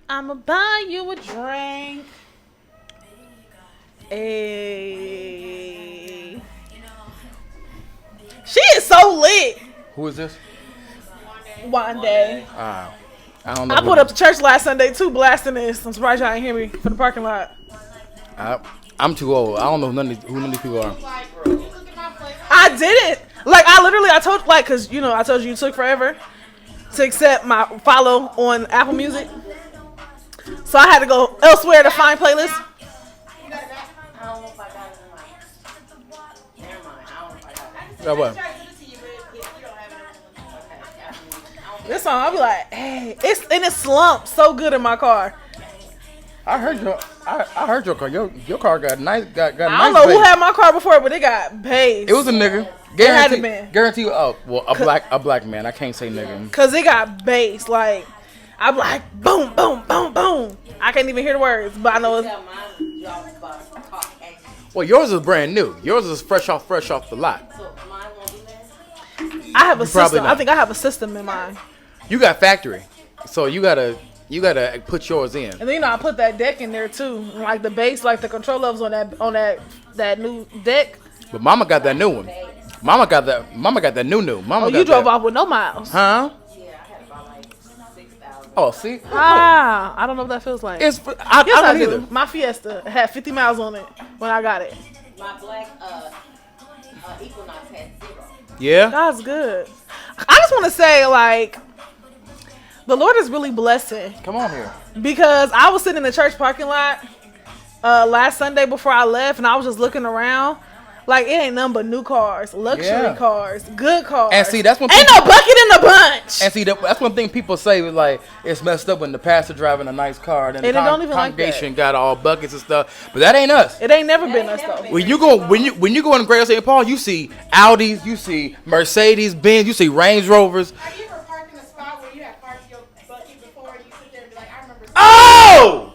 I'ma buy you a drink. Hey. She is so lit. Who is this? One day. I don't know. I put up to church last Sunday too, blasting this. I'm surprised y'all ain't hear me from the parking lot. I'm too old. I don't know who none of these people are. I didn't. Like, I told, like, cause you know, I told you took forever to accept my follow on Apple Music. So I had to go elsewhere to find playlists. What? This song, I'll be like, hey, it slumps so good in my car. I heard your car. Your car got nice. Got I nice don't know who bass. had my car before, but it got bass. It was a nigga. It had to been. Guarantee. Oh, well, a black man. I can't say nigga. Cause it got bass. Like, I'm like, boom, boom, boom, boom. I can't even hear the words, but I know it's. Well, yours is brand new. Yours is fresh off the lot. I have a probably system. not. I think I have a system in mind. You got factory, so you gotta put yours in. And then, you know, I put that deck in there too, like the bass, like the control levels on that new deck. But Mama got that new one. Mama got that new. Mama Oh, got you drove that. off with no miles. Huh? Oh, see? I don't know what that feels like. I Yes, I don't do. either. My Fiesta had 50 miles on it when I got it. My black Equinox had 0. Yeah? God's good. I just want to say, like, the Lord is really blessing Come on here. because I was sitting in the church parking lot last Sunday before I left, and I was just looking around. Like, it ain't nothing but new cars, luxury cars, good cars. And see, that's when ain't no bucket in the bunch. And see, that's one thing people say, like, it's messed up when the pastor driving a nice car and And the it don't even like congregation got all buckets and stuff. But that ain't us. It ain't never been us though. When you go in the Greater St. Paul, you see Audis, you see Mercedes Benz, you see Range Rovers. Have you ever parked in a spot where you had parked your bucket before and you sit there and be like, I remember Oh!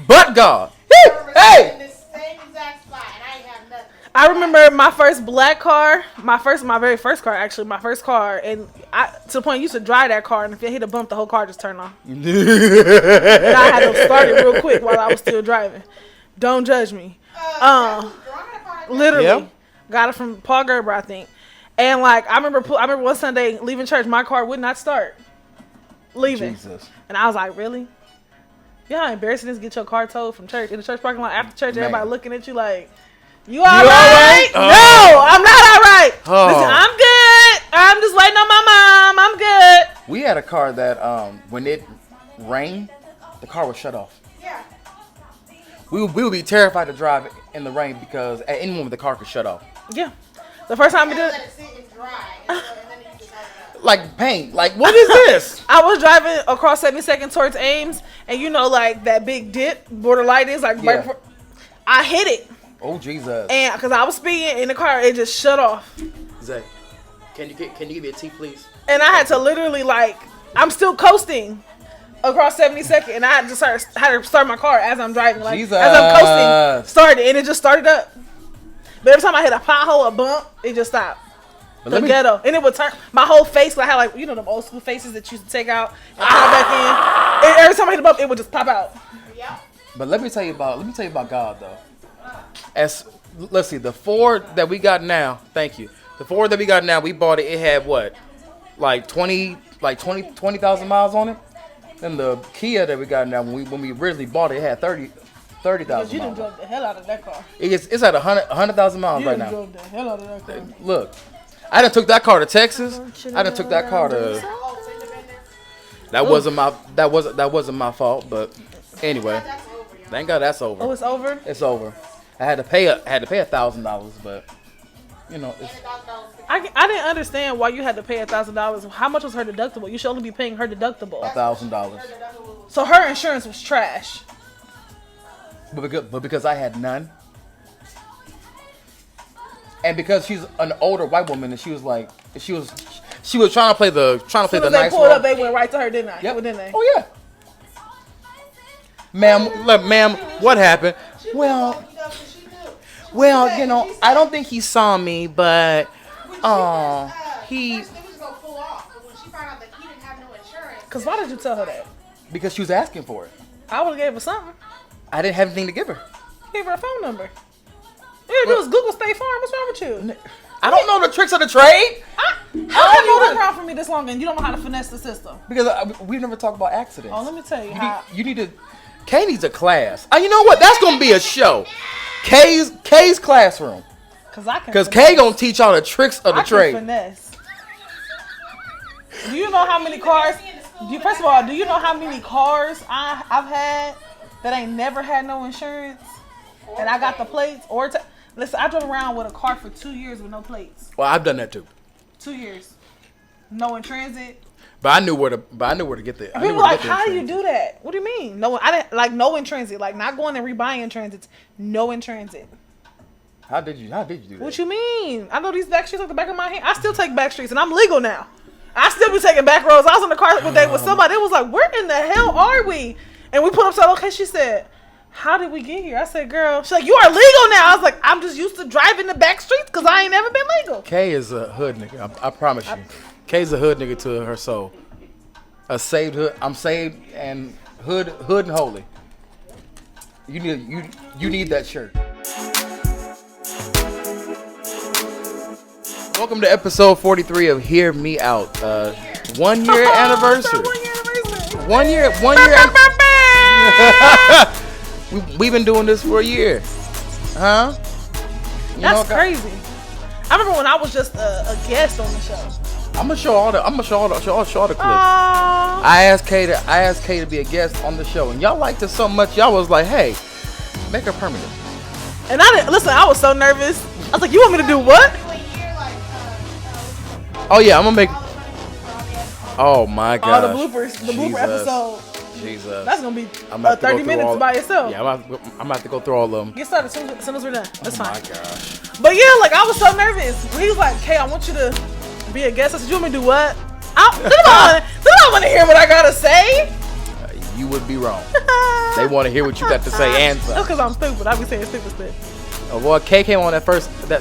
But God. in Hey! this same exact spot and I ain't have nothing. I remember my first black car, my very first car actually, and to the point I used to drive that car, and if it hit a bump, the whole car just turned on. And I had to start it real quick while I was still driving. Don't judge me. Literally, Yeah. got it from Paul Gerber, I think. And like I remember one Sunday leaving church, my car would not start. Leaving, Jesus. and I was like, really? You know how embarrassing it is to get your car towed from church in the church parking lot after church? Man. Everybody looking at you like, you all all right? right? No, I'm not all right. Oh. Listen, I'm good. I'm just waiting on my mom. I'm good. We had a car that when it rained, the car was shut off. Yeah. We would be terrified to drive in the rain because at any moment the car could shut off. Yeah. The first time we did Let it sit and dry and then you just open it up. Like paint. Like, what is this? I was driving across 72nd towards Ames, and you know, like that big dip where the light is, like Yeah. right before, I hit it, Oh, Jesus. and because I was speeding in the car, it just shut off, Zay, can you give me a tea, please? and I had to literally I'm still coasting across 72nd, and I had to start my car as I'm driving, like Jesus. as I'm coasting, started, and it just started up. But every time I hit a pothole, a bump, it just stopped. But The ghetto, and it would turn my whole face. I had them old school faces that you used to take out and put back in. And every time I hit the bump, it would just pop out. But let me tell you about God though. Let's see, the Ford that we got now. Thank you. The Ford that we got now, we bought it. It had what, like 20,000 miles on it. And the Kia that we got now, when we originally bought it, it had 30,000 Because you done miles. drove the hell out of that car. It's at 100,000 miles You right done now. drove the hell out of that car. Look, I done took that car to Texas. I done took that car to. That wasn't my fault, but anyway, thank God that's over. Oh, it's over? It's over. I had to pay $1,000, but you know, it's, I didn't understand why you had to pay $1,000. How much was her deductible? You should only be paying her deductible. $1,000. So her insurance was trash. But because I had none, and because she's an older white woman, and she was trying to play the As soon the as they nice pulled role. up, they went right to her, didn't they? Yep. Didn't they? Oh yeah. Ma'am, what happened? Well, you know, I don't think he saw me, but he. First, it was gonna pull off, but when she found out that he didn't have no insurance, Because why did you tell her that? Because she was asking for it. I would have gave her something. I didn't have anything to give her. Gave her a phone number. You do is Google State Farm. What's wrong with you? I don't know the tricks of the trade. How have you been around for me this long and you don't know how to finesse the system? Because we never talk about accidents. Oh, let me tell you how. You need to. Kay needs a class. You know what? That's gonna be a show. Kay's classroom. Because Kay gonna teach y'all the tricks of the trade. Finesse. Do you know how many cars? First of all, do you know how many cars I've had that ain't never had no insurance, and I got the plates? Listen, I drove around with a car for 2 years with no plates. Well, I've done that too. 2 years, no in transit. But I knew where to get there. People like, how do you do that? What do you mean? No, I didn't like no in transit. Like not going and rebuying transits. No in transit. How did you do that? What you mean? I know these back streets like the back of my hand. I still take back streets, and I'm legal now. I still be taking back roads. I was in the car one day with somebody. It was like, where in the hell are we? And we pulled up. So okay, she said, how did we get here? I said, girl. She's like, you are legal now. I was like, I'm just used to driving the back streets because I ain't never been legal. Kay is a hood nigga. I promise you. Kay's a hood nigga to her soul. A saved hood. I'm saved and hood and holy. You need that shirt. Welcome to episode 43 of Hear Me Out. 1 year anniversary. 1 year. We've been doing this for a year, huh? That's crazy. I remember when I was just a guest on the show. I'm gonna show all the clips. I asked Kay to be a guest on the show, and y'all liked it so much. Y'all was like, "Hey, make her permanent." And I didn't listen. I was so nervous. I was like, "You want me to do what?" Oh yeah, I'm gonna make. Oh my god. All the bloopers, the blooper episode. Jesus. That's gonna be 30 minutes by itself. Yeah, I'm gonna have to go through all of them. Get started as soon as we're done. That's fine. Oh my gosh. But yeah, like I was so nervous. When he was like, "Kay, I want you to be a guest." I said, "You want me to do what?" They don't want to hear what I gotta say. You would be wrong. They want to hear what you got to say and That's because I'm stupid. I be saying stupid stuff. Oh boy, Kay came on that first. We gonna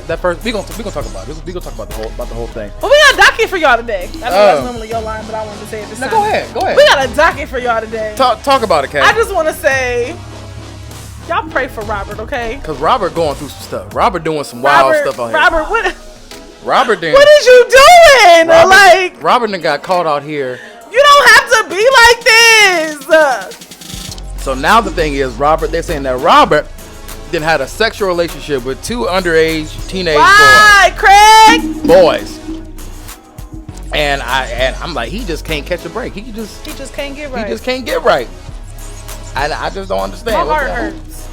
talk about it. We gonna talk about the whole thing. Well, we got a docket for y'all today. I know that's normally your line, but I wanted to say it this time. Go ahead. We got a docket for y'all today. Talk about it, Kay. I just want to say, y'all pray for Robert, okay? Cause Robert going through some stuff. Robert doing some wild stuff out here. Robert did. What is you doing? Robert done got caught out here. You don't have to be like this. So now the thing is, they're saying that Robert then had a sexual relationship with 2 underage teenage boys. And I'm like, he just can't catch a break. He just can't get right. He just can't get right. I just don't understand. My heart hurts.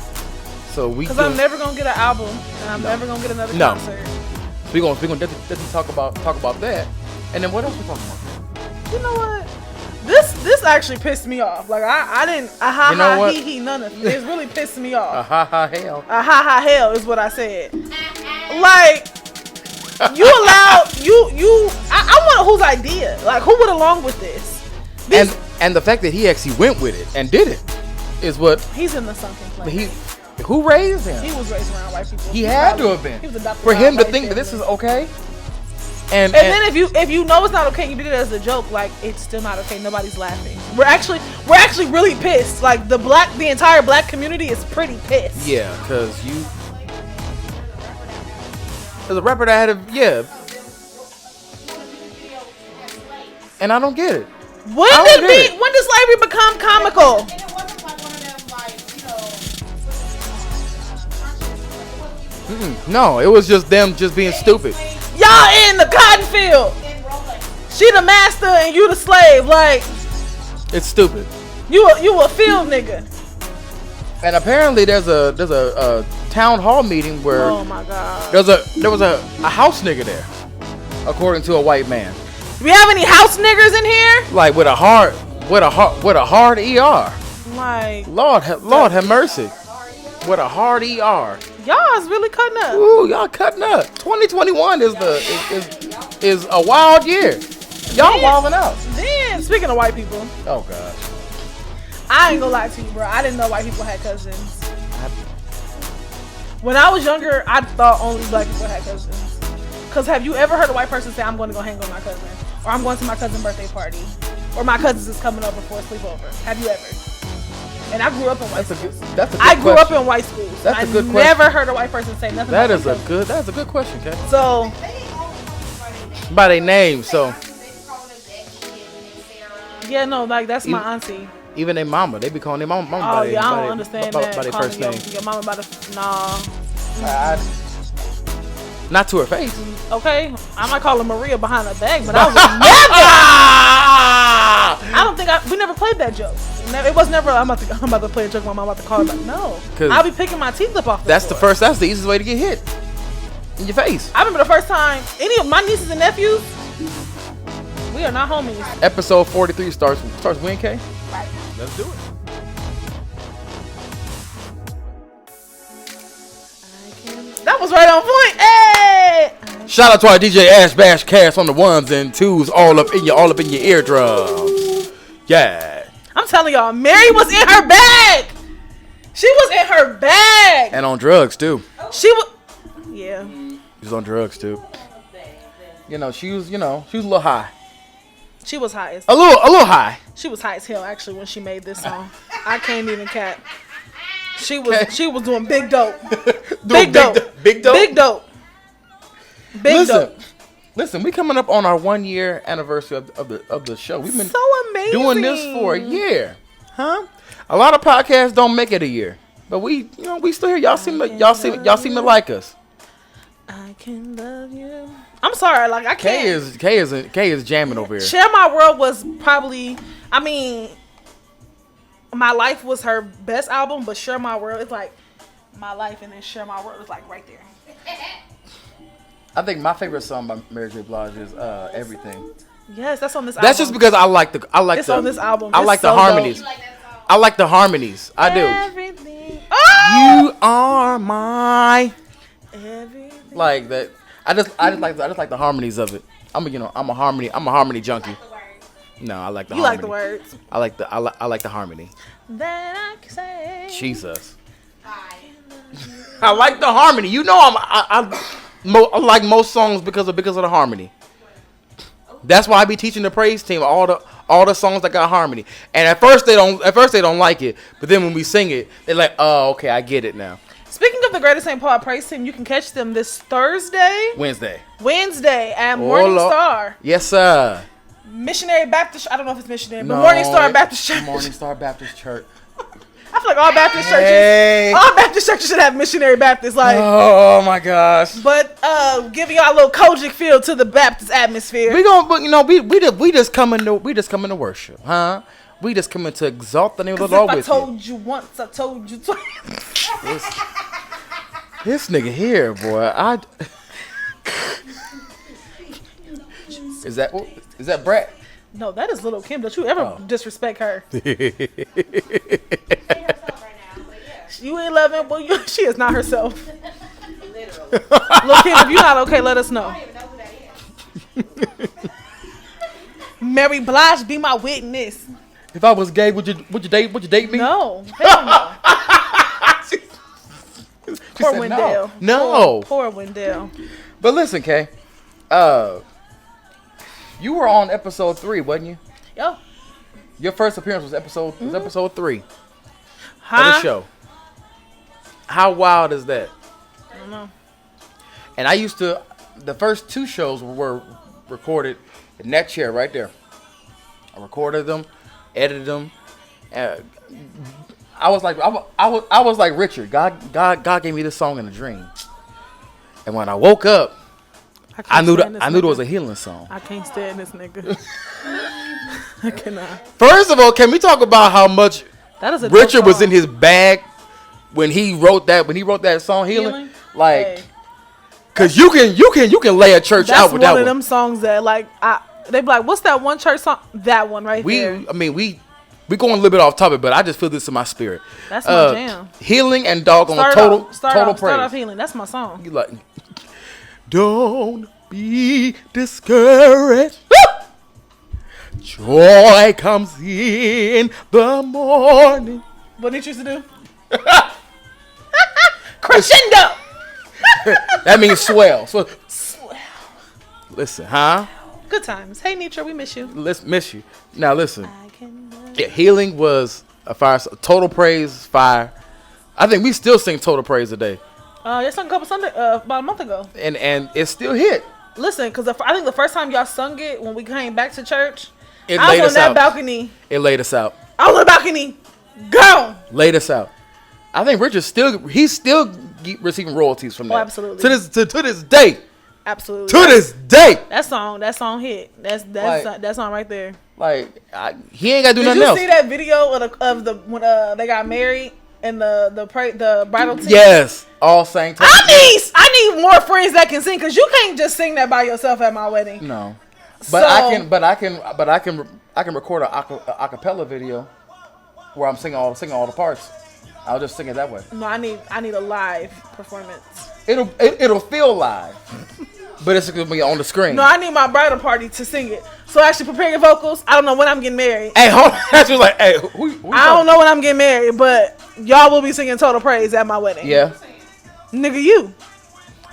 So because I'm never gonna get an album, and I'm never gonna get another concert. So we gonna definitely talk about that. And then what else we talking about? You know what? This actually pissed me off. Like I didn't he none of it. It really pissed me off. Hell. Hell is what I said. Like you allowed I wonder whose idea. Like who went along with this? And the fact that he actually went with it and did it is what he's in the sunken place. Who raised him? He was raised around white people. He had to have been. He was adopted for him to think that this is okay. And then if you know it's not okay, you did it as a joke. Like it's still not okay. Nobody's laughing. We're actually really pissed. Like the entire black community is pretty pissed. Yeah, cause there's a rapper that had and I don't get it. When did slavery become comical? No, it was just them just being stupid. Y'all in the cotton field. She the master and you the slave. Like it's stupid. You a field nigga. And apparently there's a town hall meeting where oh my god there was a house nigga there, according to a white man. Do we have any house niggers in here? Like with a hard ER. Like Lord have mercy. With a hard ER. Y'all is really cutting up. Ooh, y'all cutting up. 2021 is a wild year. Y'all wilding out. Then speaking of white people. Oh gosh. I ain't gonna lie to you, bro. I didn't know white people had cousins. When I was younger, I thought only black people had cousins. Cause have you ever heard a white person say, "I'm going to go hang with my cousin," or "I'm going to my cousin's birthday party"? or my cousins is coming over for a sleepover. Have you ever? And I grew up in white schools. That's a good I grew up question. in white schools. That's a good I question. never heard a white person say nothing. That's about a good question, Kay. So By their name, so yeah, no, like that's my auntie. even their mama, they be calling their mama Oh by their yeah, I by don't their- understand by, that. by their Calling first your, name. your mama by the nah. Not to her face. Okay, I might call her Maria behind her back, but I was never. I don't think we never played that joke. It was never. I'm about to play a joke. My mom about to call her. Like, no, 'Cause I'll be picking my teeth up off. That's floor. that's the easiest way to get hit. In your face. I remember the first time any of my nieces and nephews. We are not homies. Episode 43 starts when, Kay? Let's do it. That was right on point. Hey! Shout out to our DJ Ash Bash Cast on the ones and twos, all up in your eardrums. Yeah. I'm telling y'all, Mary was in her bag. She was in her bag. And on drugs too. She was. Yeah. She was on drugs too. She was a little high. She was high as A little high. She was high as hell actually when she made this song. I can't even cap. She was doing big dope. Big dope. Big dope. Big dope. Big dope. Listen, we coming up on our 1 year anniversary of the show. We've been So amazing. doing this for a year. Huh? A lot of podcasts don't make it a year. But we still here. Y'all seem to like us. I can love you. I'm sorry, like I can't. Kay is jamming over here. Share My World was probably, I mean, My Life was her best album, but Share My World is like My Life, and then Share My World is like right there. I think my favorite song by Mary J. Blige is Everything. Yes, that's on this album. That's just because I like It's on this album. I It's like the so harmonies. dope. I like the harmonies. I do. Everything. Oh! You are my Everything. like that. I just like the harmonies of it. I'm a harmony junkie. No, I like the You harmony. like the words. I like the harmony. That I can say. Jesus. I like the harmony. I like most songs because of the harmony. That's why I be teaching the praise team all the songs that got harmony. And at first they don't like it, but then when we sing it, they're like, "Oh, okay, I get it now." Speaking of the Greater St. Paul Praise Team, you can catch them this Wednesday at Morning Lord. Star. Yes, sir. Missionary Baptist. I don't know if it's missionary, but Morning Star Baptist Church. Morning Star Baptist Church. I feel like all Baptist churches, Hey. all Baptist churches should have missionary Baptists. Like, Oh my gosh. but giving y'all a little Kojic feel to the Baptist atmosphere. We just coming to worship, huh? We just coming to exalt the name of the 'Cause Lord if I with you. told you once, I told you twice. This nigga here, boy. Is that Brett? No, that is Little Kim. Don't you ever disrespect her? You ain't loving. Well, she is not herself. Literally. Little Kim, if you're not okay, let us know. I don't even know who that is. Mary Blige, be my witness. If I was gay, would you date me? No, hell no. She Poor said Wendell. No. Poor Wendell. But listen, Kay. You were on episode 3, wasn't you? Yo. Your first appearance was episode 3 of Huh? the show. How wild is that? I don't know. And the first 2 shows were recorded in that chair right there. I recorded them, edited them. I was like Richard. God gave me this song in a dream. And when I woke up, I knew it was a healing song. I can't stand this nigga. I cannot. First of all, can we talk about how much That is a Richard dope was song. in his bag when he wrote that song Healing? Like, Hey, cause you can lay a church that's out with one that of one. them songs that like they be like, what's that one church song? That one right there. We going a little bit off topic, but I just feel this in my spirit. That's my jam. Healing and doggone Start total off praise. healing. That's my song. You like, don't be discouraged. Joy comes in the morning. What did you used to do? Crescendo. That means swell. So, listen, huh? Good times. Hey, Nitra, we miss you. Let's miss you. Now listen. I can. Yeah, Healing was a fire. Total Praise, fire. I think we still sing Total Praise today. They sung a couple Sunday about a month ago. And it still hit. Listen, because I think the first time y'all sung it when we came back to church, It I laid was us on that out. balcony. It laid us out. I was on the balcony. Gone. Laid us out. I think Richard's still receiving royalties from that. Absolutely. To this day. Absolutely. To this day. That song hit. That's Like- that song right there. Like he ain't got to do Did nothing you else. see that video of the when they got married and the bridal team? Yes. All sang. I need more friends that can sing, because you can't just sing that by yourself at my wedding. No. But I can record a acapella video where I'm singing all the parts. I'll just sing it that way. No, I need a live performance. It'll feel live, but it's gonna be on the screen. No, I need my bridal party to sing it. So actually prepare your vocals. I don't know when I'm getting married. Hey, hold on. That's just like, hey, who I don't know when I'm getting married, but y'all will be singing Total Praise at my wedding. Yeah. Nigga, you.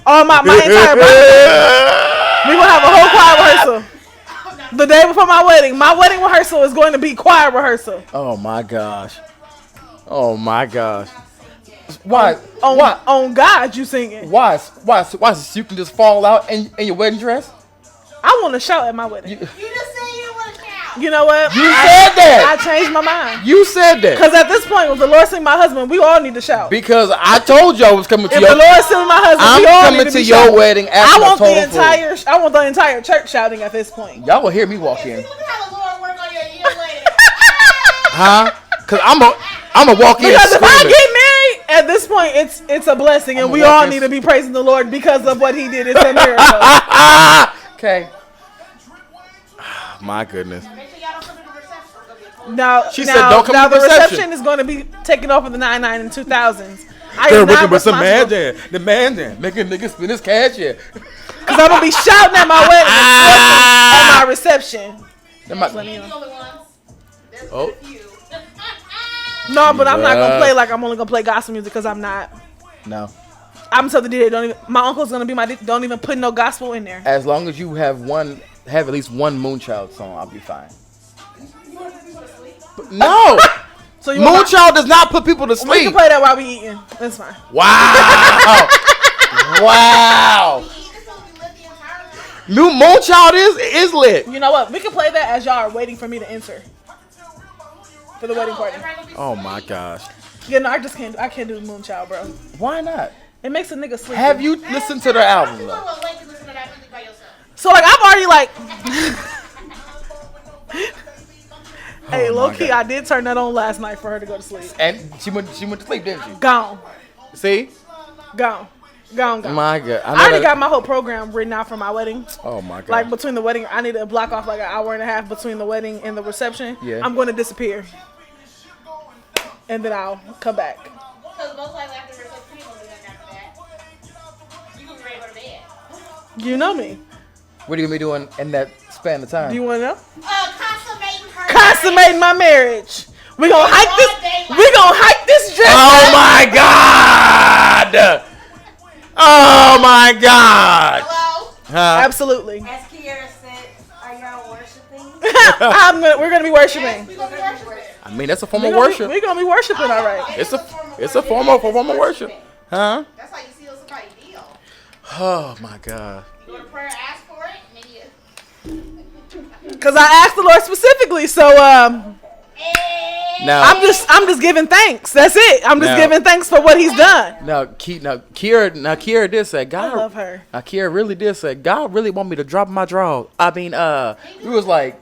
Oh, my entire body. We gonna have a whole choir rehearsal. The day before my wedding rehearsal is going to be choir rehearsal. Oh my gosh. Oh my gosh. Why? On God, you singing. Why? So you can just fall out in your wedding dress? I want to shout at my wedding. You just said you didn't want to count. You know what? You said that. I changed my mind. You said that. Because at this point, with the Lord sing my husband, we all need to shout. Because I told you I was coming to If your. the Lord sing my husband, I'm we all coming need to be your shouting. wedding. I want the entire church shouting at this point. Y'all will hear me walk in, Look at how the Lord work on your wedding. huh? Cause I'm a walk in Because if I screaming. get married, at this point, it's a blessing, and I'ma we walk all in- need to be praising the Lord because of what He did. It's a miracle. Okay. My goodness. Make sure y'all don't come to the reception. Now, She said, "Don't come now to the the reception." reception is going to be taken off in the 99 and 2000s. I They're am working not with some man responsible jam. The man jam. Making niggas spend his cash here. because I'm gonna be shouting at my wedding at my reception. That might- The only ones. There's Oh. a few. No, but I'm not gonna Yeah. play like I'm only gonna play gospel music because I'm not. No. I'm telling you, don't even. My uncle's gonna be don't even put no gospel in there. As long as you have at least one Moonchild song, I'll be fine. But no. So you want Moonchild does not put people to we can sleep. play that while we eating. That's fine. Wow. Wow. This will be lit the entire time. New Moonchild is lit. You know what? We can play that as y'all are waiting for me to enter for the wedding party. Everybody gonna be Oh asleep. my gosh. Yeah, no, I can't do the Moonchild, bro. Why not? It makes a nigga sleep. Have you listened to their album You though? will wait to listen to that music by yourself. So like I've already like. Hey, Oh, low my key, God. I did turn that on last night for her to go to sleep. And she went to sleep, didn't she? Gone, See? gone. My God. I already got my whole program written out for my wedding. Oh my God. Like between the wedding, I need to block off like an hour and a half between the wedding and the reception. Yeah. I'm going to disappear, and then I'll come back. Because most likely after the reception, you gonna do nothing after that. You gonna be ready to go to bed. You know me. What are you gonna be doing in that span of time? Do you want to know? Consummating her. Consummating my marriage. We gonna hike this. We gonna hike this dress. Oh my God! Oh my God! Hello? Huh? Absolutely. As Kiara said, are y'all worshiping? We're gonna be worshiping. We gonna be worshiping. I mean, that's a form of worship. We're gonna be worshiping, all right. It's a form of worship. Huh? That's how you seal somebody's deal. Oh my God. You go to prayer, ask for it, and then you. Cause I asked the Lord specifically, so Now, I'm just giving thanks. That's it. I'm just Now- giving thanks for what He's done. Kira did say God. I love her. Now Kira really did say God really want me to drop my draw. I mean, we was like,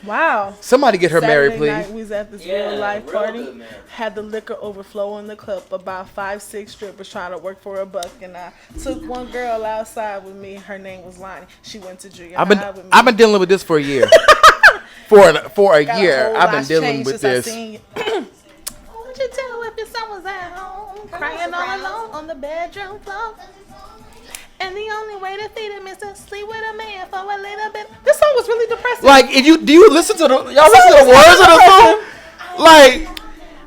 Wow. somebody get her married, Saturday night, please. we was at this Yeah, real life real party. good, man. Had the liquor overflow in the cup. About 5-6 strippers trying to work for $1, and I took one girl outside with me. Her name was Lonnie. She went to junior high with me. I've been dealing with this for a year. for a Got a year, whole I've been lot's dealing changed with since I this. seen you. What would you do if your son was at home, crying all alone on the bedroom floor? And the only way to feed him is to sleep with a man for a little bit. This song was really depressing. Like, do you listen to y'all listen to the words of the song? Like,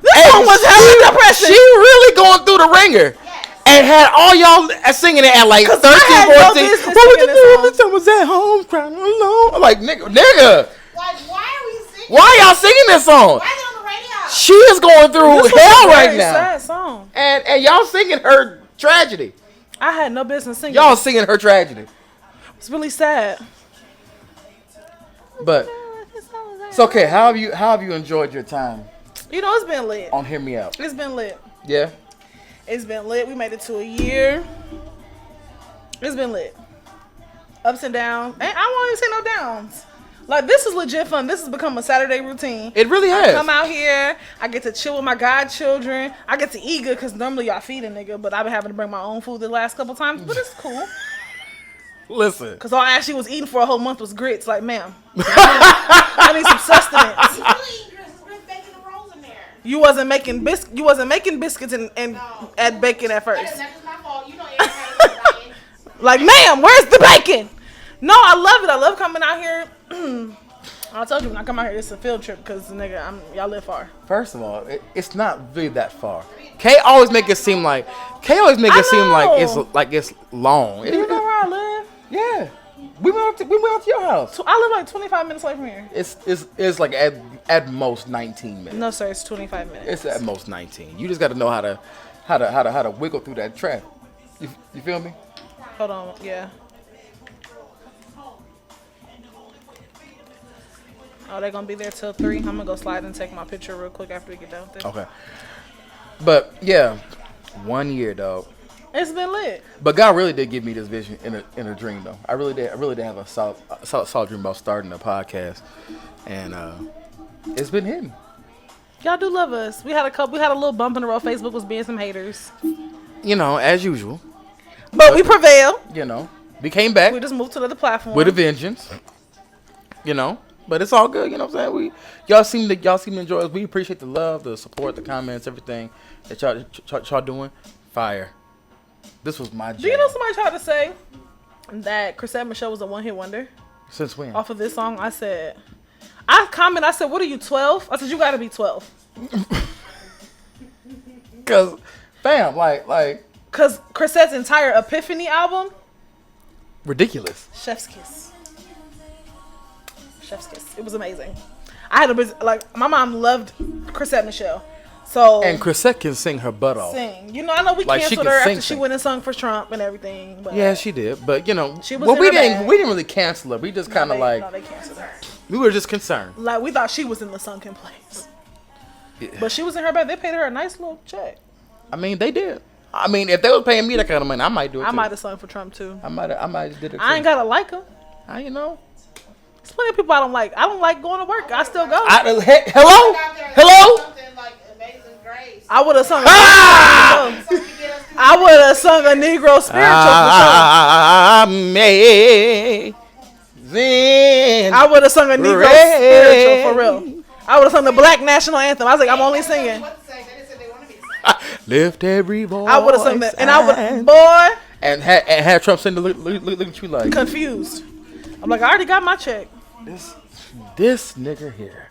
this song was hella depressing. She really going through the ringer. Yes. and had all y'all singing it at like 13, 14. no business What would you singing do this if someone was at home crying alone? I'm like, nigga. Like, why are we singing? Why y'all singing this song? Why is it on the radio? She is going through This was hell a right very now. sad song. And y'all singing her tragedy. I had no business singing. Y'all singing her tragedy. It's really sad. But it's okay. How have you enjoyed your time You know, it's been lit. on Hear Me Out? It's been lit. Yeah. It's been lit. We made it to a year. It's been lit. Ups and downs. And I won't even say no downs. Like, this is legit fun. This has become a Saturday routine. It really I has. come out here. I get to chill with my godchildren. I get to eat good because normally y'all feed a nigga, but I've been having to bring my own food the last couple times. But it's cool. Listen. Because all I actually was eating for a whole month was grits. Like, ma'am, I need some sustenance. You really eat grits, bacon, and rolls in there. You wasn't making biscuits and No. add bacon at That first. is not just my fault. You know everybody's Like, ma'am, where's the bacon? No, I love it. I love coming out here. I told you when I come out here, it's a field trip because nigga, y'all live far. First of all, it's not really that far. Kay always make it seem like it's long. You know where I live? Yeah. We went up to your house. I live like 25 minutes away from here. It's like at most 19 minutes. No, sir, it's 25 minutes. It's at most 19. You just got to know how to wiggle through that trap. You feel me? Hold on, yeah. Oh, they're gonna be there till 3. I'm gonna go slide and take my picture real quick after we get done with this. Okay. But yeah, 1 year, dog. It's been lit. But God really did give me this vision in a dream, though. I really did have a solid dream about starting a podcast, and it's been hitting. Y'all do love us. We had a little bump in the road. Facebook was being some haters, You know, as usual. but we prevailed. You know, we came back We just moved to another platform. with a vengeance. You know, but it's all good. You know what I'm saying? Y'all seem to enjoy us. We appreciate the love, the support, the comments, everything that y'all doing. Fire. This was my jam. Do you know somebody tried to say that Chrisette Michele was a one-hit wonder Since when? off of this song? I said, what are you, 12? I said, you gotta be 12. Cause, fam, like Cause Chrisette's entire Epiphany album, ridiculous. Chef's Kiss. Chef's Kiss. It was amazing. I had my mom loved Chrisette Michele. So And Chrisette can sing her butt off. sing. You know, I know we Like, she canceled can her sing, after she sing. went and sung for Trump and everything. But Yeah, she did. But you know, She was in we her didn't bag. really cancel her. We just kind of they canceled her. we were just concerned. Like, we thought she was in the sunken place. Yeah. But she was in her bed. They paid her a nice little check. I mean, they did. I mean, if they was paying me that kind of money, I might do it. I too. might have sung for Trump too. I might have did it. Too. I ain't gotta like him. You know. There's plenty of people I don't like. I don't like going to work. I still go. Hello. out there Hello. something like Amazing Grace. I would have sung. Ah! So you get us through I would have sung a Negro spiritual Amazing. for sure. I would have sung a Negro spiritual for real. I would have sung the Black National Anthem. I was like, I'm only singing. what to say. They just said they want to be the Lift every voice. I would have sung that, and I would, boy, and had Trump sing the look at you like confused. I'm like, I already got my check. this nigga here.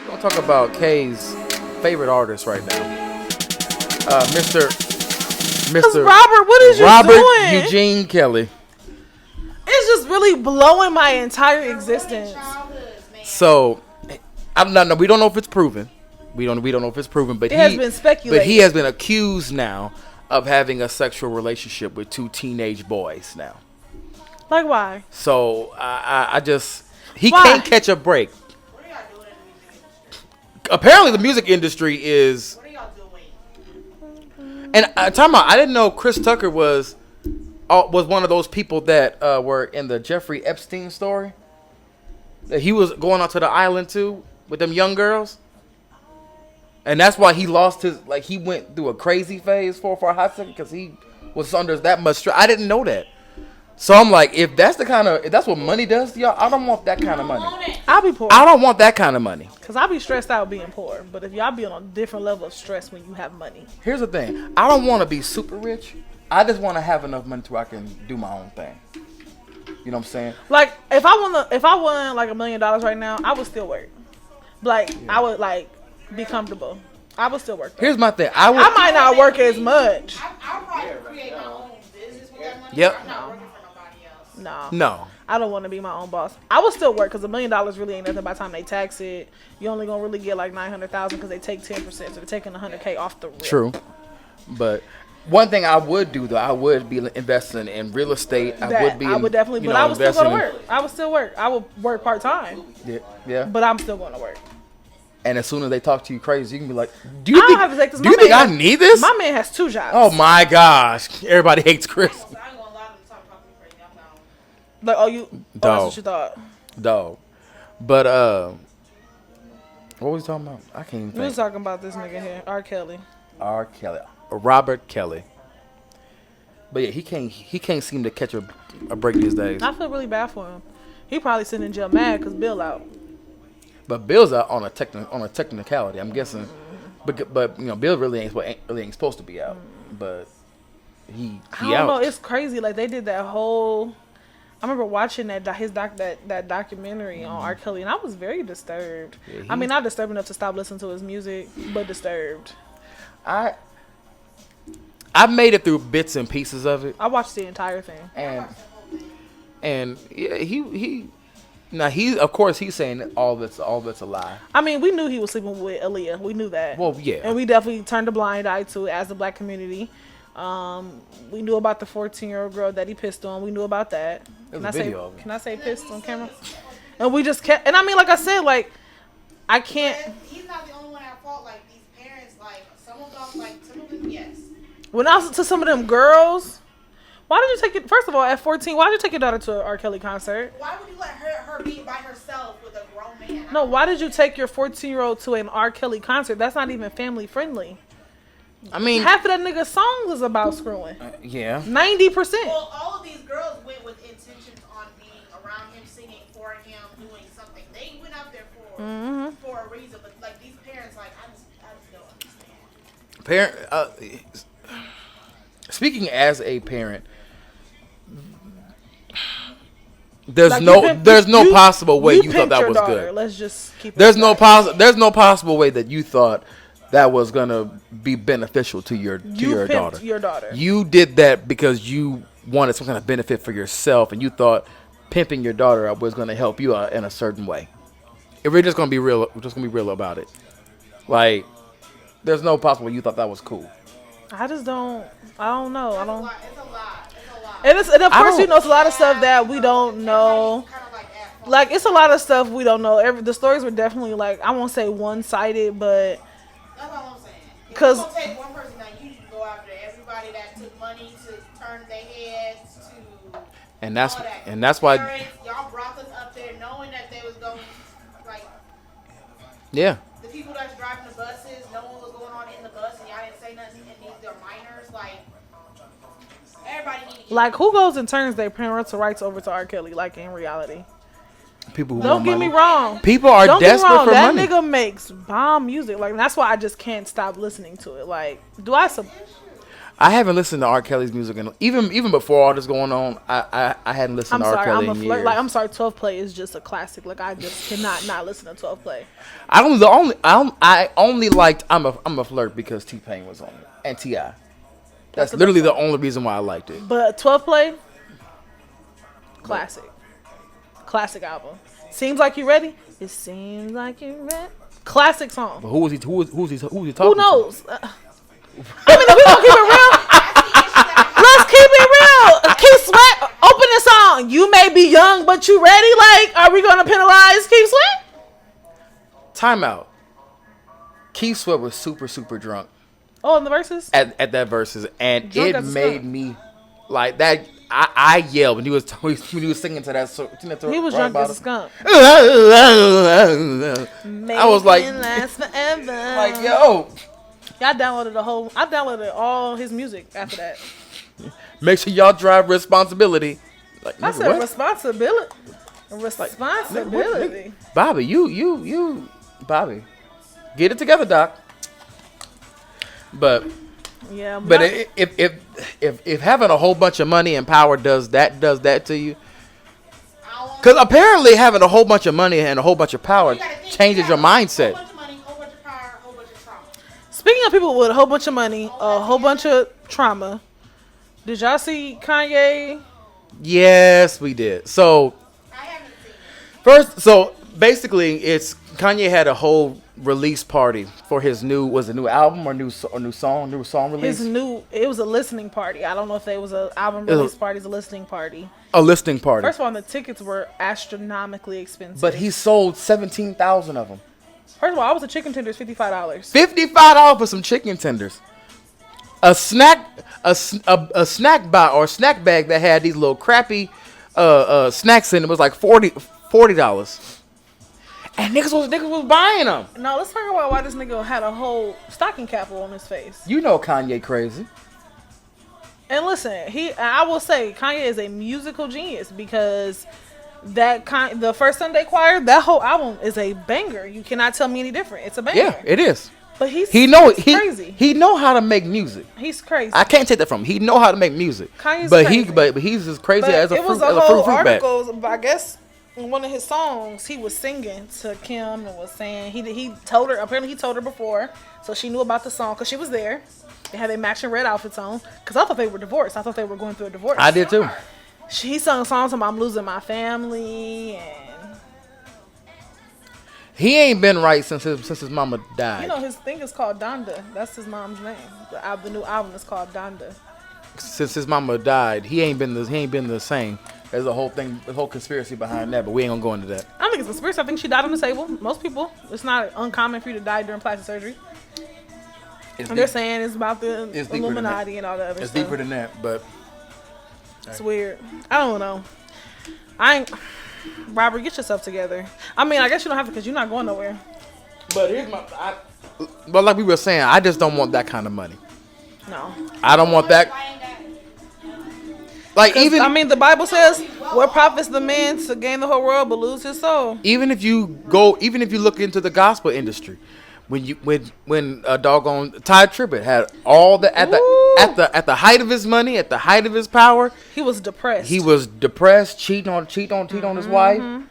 We're gonna talk about Kay's favorite artist right now, Mr. Cause Robert, what is you Robert doing? Eugene Kelly. It's just really blowing my entire existence. childhoods, man. So, no, we don't know if it's proven. We don't know if it's proven, but It has been speculated. But he has been accused now of having a sexual relationship with 2 teenage boys now. Like, why? So I just he Why? can't catch a break. What are y'all doing in the music? Apparently, the music industry is. What are y'all doing? And talking about, I didn't know Chris Tucker was one of those people that were in the Jeffrey Epstein story. That he was going out to the island too with them young girls. And that's why he lost his, like, he went through a crazy phase for a hot second because he was under that much stress. I didn't know that. So I'm like, if that's what money does to y'all, I don't want that kind of money. I'll be poor. I don't want that kind of money. Because I'll be stressed out being poor. But if y'all be on a different level of stress when you have money. Here's the thing. I don't want to be super rich. I just want to have enough money to where I can do my own thing. You know what I'm saying? Like, if I won like $1 million right now, I would still work. Like, I would, like, be comfortable. I would still work. Here's my thing. I might not work as much. I'll probably create my own business with that money. Yep. I'm not working for nobody else. No. I don't want to be my own boss. I would still work because $1 million really ain't nothing by the time they tax it. You only gonna really get like 900,000 because they take 10%, so they're taking 100K off the rip. True. But one thing I would do though, I would be investing in real estate. I would definitely, you but know, I would still go to investing work. I would still work. I would work part time, Yeah. but I'm still going to work. And as soon as they talk to you crazy, you can be like, "Do I you don't think? have to take this. Do you think I need this?" My man has 2 jobs. Oh my gosh! Everybody hates Chris. So I ain't gonna lie to them, talking to me crazy. I'm down. Like, that's Dog. what you thought. Dog. But what was he talking about? I can't even We was think. talking about this nigga here, R. Kelly. R. Kelly, Robert Kelly. But yeah, he can't seem to catch a break these days. I feel really bad for him. He probably sitting in jail mad because Bill out. But Bill's out on a technicality, I'm guessing. But you know, Bill really ain't supposed to be out. But he I don't out. know. It's crazy. Like they did that whole. I remember watching that documentary on R. Kelly, and I was very disturbed. Yeah, I mean, not disturbed enough to stop listening to his music, but disturbed. I made it through bits and pieces of it, I watched the entire thing. and yeah, he of course he's saying that all that's a lie. I mean, we knew he was sleeping with Aaliyah. We knew that. Well, yeah. And we definitely turned a blind eye to it as the black community. We knew about the 14-year-old girl that he pissed on. We knew about that. There's a video of it. Can I say pissed on camera? And we just kept. And I mean, like I said, like I can't. But he's not the only one at fault. Like these parents, like some of them, yes. When I was to some of them girls, why did you take it? First of all, at 14, why did you take your daughter to an R. Kelly concert? Why would you let her be by herself with a grown man? No, why did you take your 14-year-old to an R. Kelly concert? That's not even family friendly. I mean, Half of that nigga's songs is about screwing. yeah. 90%. Well, all of these girls went with intentions on being around him, singing for him, doing something. They went out there for a reason. But like these parents, like I just don't understand. Speaking as a parent, there's Like, no possible way you thought pimped that your was daughter. good. Let's just keep it There's that. no possible way that you thought that was gonna be beneficial to your You pimped daughter. your daughter. You did that because you wanted some kind of benefit for yourself, and you thought pimping your daughter up was gonna help you out in a certain way. If we're just gonna be real, about it. Like, there's no possible way you thought that was cool. I just don't. I don't know. I don't. It's a lot. And of course, don't- it's a lot of stuff that we don't know. Kind of like at fault. Like, it's a lot of stuff we don't know. The stories were definitely, like, I won't say one-sided, but That's all I'm saying. If 'Cause- you gonna take one person, now you need to go after everybody that took money to turn their heads to. And that's all that. and that's why, Parents, y'all brought us up there knowing that they was going, like yeah. the people that's driving the buses, knowing what was going on in the bus, and y'all didn't say nothing, and these are minors. Like everybody need to get like, who goes and turns their parental rights over to R. Kelly? Like, in reality, People who don't want get me money. wrong. People are Don't get me desperate wrong. for That money. nigga makes bomb music. Like, that's why I just can't stop listening to it. Like, I haven't listened to R. Kelly's music, and even before all this going on, I hadn't listened I'm to R. sorry, Kelly I'm a in flirt. years. Like, I'm sorry, 12 Play is just a classic. Like, I just cannot not listen to 12 Play. I only liked I'm a flirt because T-Pain was on it and T.I. That's the literally best the only reason why I liked it. But 12 Play, classic album. Seems Like You Ready? It seems like you ready. Classic song. But who was he talking Who knows? I mean, if we gonna keep it real, let's keep it real. Keith Sweat, open the song. You may be young, but you ready? Like, are we gonna penalize Keith Sweat? to? Timeout. Keith Sweat was super drunk Oh, in the verses? at that verses, and Drunk it as a made skunk. me like that. I yelled when he was singing to that. He was drunk as a skunk. I was like, Make it last forever. like, yo, I downloaded all his music after that. make sure y'all drive responsibility. Like, I nigga, said what? responsibility. Responsibility. Bobby, you, Bobby, get it together, Doc. But Yeah, but if having a whole bunch of money and power does that to you, because apparently having a whole bunch of money and a whole bunch of power changes your mindset. Whole bunch of money, whole bunch of power, whole bunch of trauma. Speaking of people with a whole bunch of money, a whole bunch of trauma, did y'all see Kanye? Yes, we did. So I haven't seen first, so basically, it's Kanye had a whole release party for his new album or new song release. It was a listening party. I don't know if it was an album release party. It's a listening party. A listening party. First of all, the tickets were astronomically expensive. But he sold 17,000 of them. First of all, I was a chicken tenders, $55. $55 for some chicken tenders. A snack bar or snack bag that had these little crappy snacks in it was like $40. And niggas was buying them. Now let's talk about why this nigga had a whole stocking cap on his face. You know Kanye crazy. And listen, I will say Kanye is a musical genius because the first Sunday Choir, that whole album is a banger. You cannot tell me any different. It's a banger. Yeah, it is. But he's crazy. He know how to make music. He's crazy. I can't take that from him. He know how to make music. Kanye's but crazy. but he's as crazy as a it was fruit, a as a whole fruit bat. article. I guess in one of his songs, he was singing to Kim and was saying he told her. Apparently, he told her before, so she knew about the song because she was there. They had their matching red outfits on. Because I thought they were divorced. I thought they were going through a divorce. I did too. He sung songs about I'm losing my family and. He ain't been right since his mama died. You know, his thing is called Donda. That's his mom's name. The new album is called Donda. Since his mama died, he ain't been the same. There's a whole thing, the whole conspiracy behind that, but we ain't gonna go into that. I don't think it's a conspiracy. I think she died on the table. Most people, it's not uncommon for you to die during plastic surgery. And they're saying it's about the Illuminati and all the other stuff. It's deeper than that, but it's weird. I don't know. Robert, get yourself together. I mean, I guess you don't have to because you're not going nowhere. But but like we were saying, I just don't want that kind of money. No. I don't want that. Like even I mean, the Bible says, "What profits the man to gain the whole world but lose his soul?" Even if you look into the gospel industry, when a doggone Ty Tribbett had all the at the height of his money, at the height of his power, he was depressed. Cheating on his wife.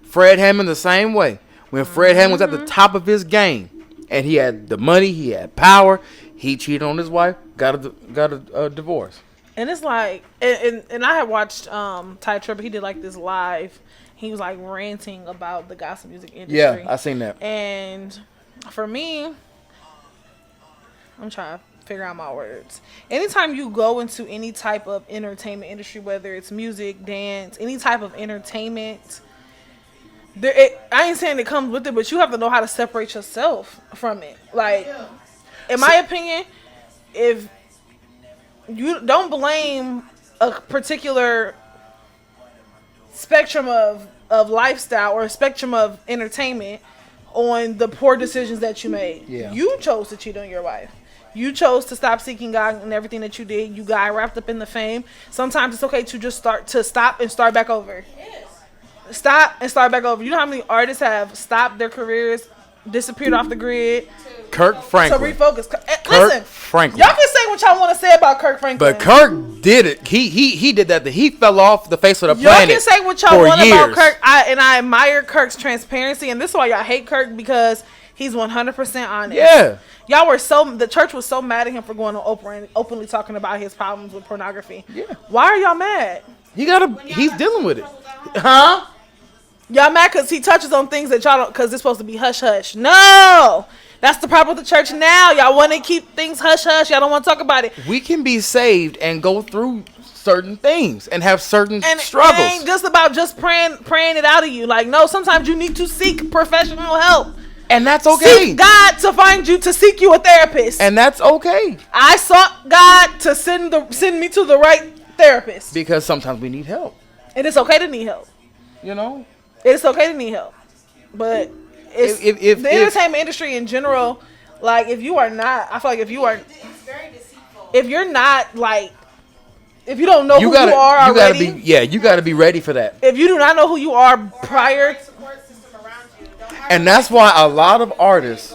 Fred Hammond the same way. When Fred Hammond was at the top of his game, and he had the money, he had power, he cheated on his wife, got a divorce. And it's like, and I had watched Ty Tribbett. He did like this live. He was like ranting about the gospel music industry. Yeah, I seen that. And for me, I'm trying to figure out my words. Anytime you go into any type of entertainment industry, whether it's music, dance, any type of entertainment, I ain't saying it comes with it, but you have to know how to separate yourself from it. Like, in my opinion, if you don't blame a particular spectrum of lifestyle or a spectrum of entertainment on the poor decisions that you made. Yeah. You chose to cheat on your wife. You chose to stop seeking God and everything that you did. You got wrapped up in the fame. Sometimes it's okay to just stop and start back over. Stop and start back over. You know how many artists have stopped their careers, disappeared off the grid? Kirk Franklin. To refocus. Kirk Franklin. Y'all can say what y'all want to say about Kirk Franklin. But Kirk did it. He did that. He fell off the face of the planet. Y'all can say what y'all want about Kirk. I admire Kirk's transparency, and this is why y'all hate Kirk, because he's 100% honest. Yeah. The church was so mad at him for going on Oprah and openly talking about his problems with pornography. Yeah. Why are y'all mad? He's dealing with it. Huh? Y'all mad because he touches on things that y'all don't, because it's supposed to be hush hush. No! That's the problem with the church now. Y'all want to keep things hush hush. Y'all don't want to talk about it. We can be saved and go through certain things and have certain struggles. It ain't just about just praying it out of you. Like, no, sometimes you need to seek professional help. And that's okay. Seek God to seek you a therapist. And that's okay. I sought God to send me to the right therapist. Because sometimes we need help. And it's okay to need help. You know? It's okay to need help. But if the entertainment industry in general, like, if you are not, I feel like it's very deceitful. if you're not, like, if you don't know who you are already. You got to be ready for that. If you do not know who you are prior. And that's why a lot of artists,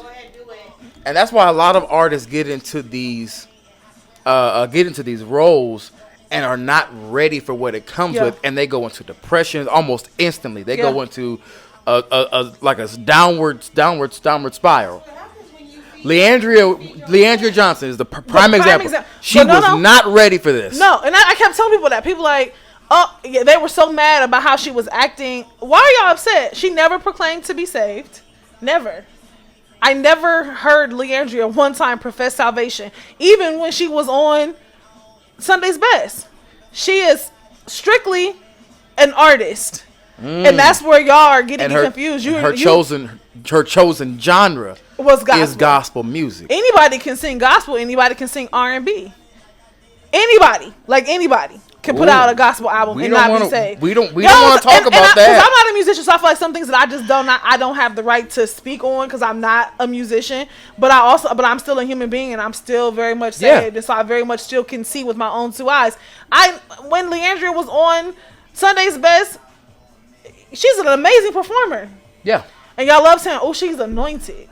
get into these roles and are not ready for what it comes with, and they go into depression almost instantly. They go into a downward spiral. What happens when you Leandria Johnson is the prime example. She was not ready for this. No, and I kept telling people that. People like, oh, yeah, they were so mad about how she was acting. Why are y'all upset? She never proclaimed to be saved. Never. I never heard Leandria one time profess salvation. Even when she was on Sunday's Best. She is strictly an artist. And that's where y'all are getting confused. Her chosen genre was gospel. Is gospel music. Anybody can sing gospel. Anybody can sing R&B. Anybody can put out a gospel album and not be saved. We don't want to talk about that. Because I'm not a musician, so I feel like some things that I don't have the right to speak on because I'm not a musician. But I'm still a human being and I'm still very much saved, and so I very much still can see with my own two eyes. When Leandria was on Sunday's Best, she's an amazing performer. Yeah. And y'all love saying, "Oh, she's anointed."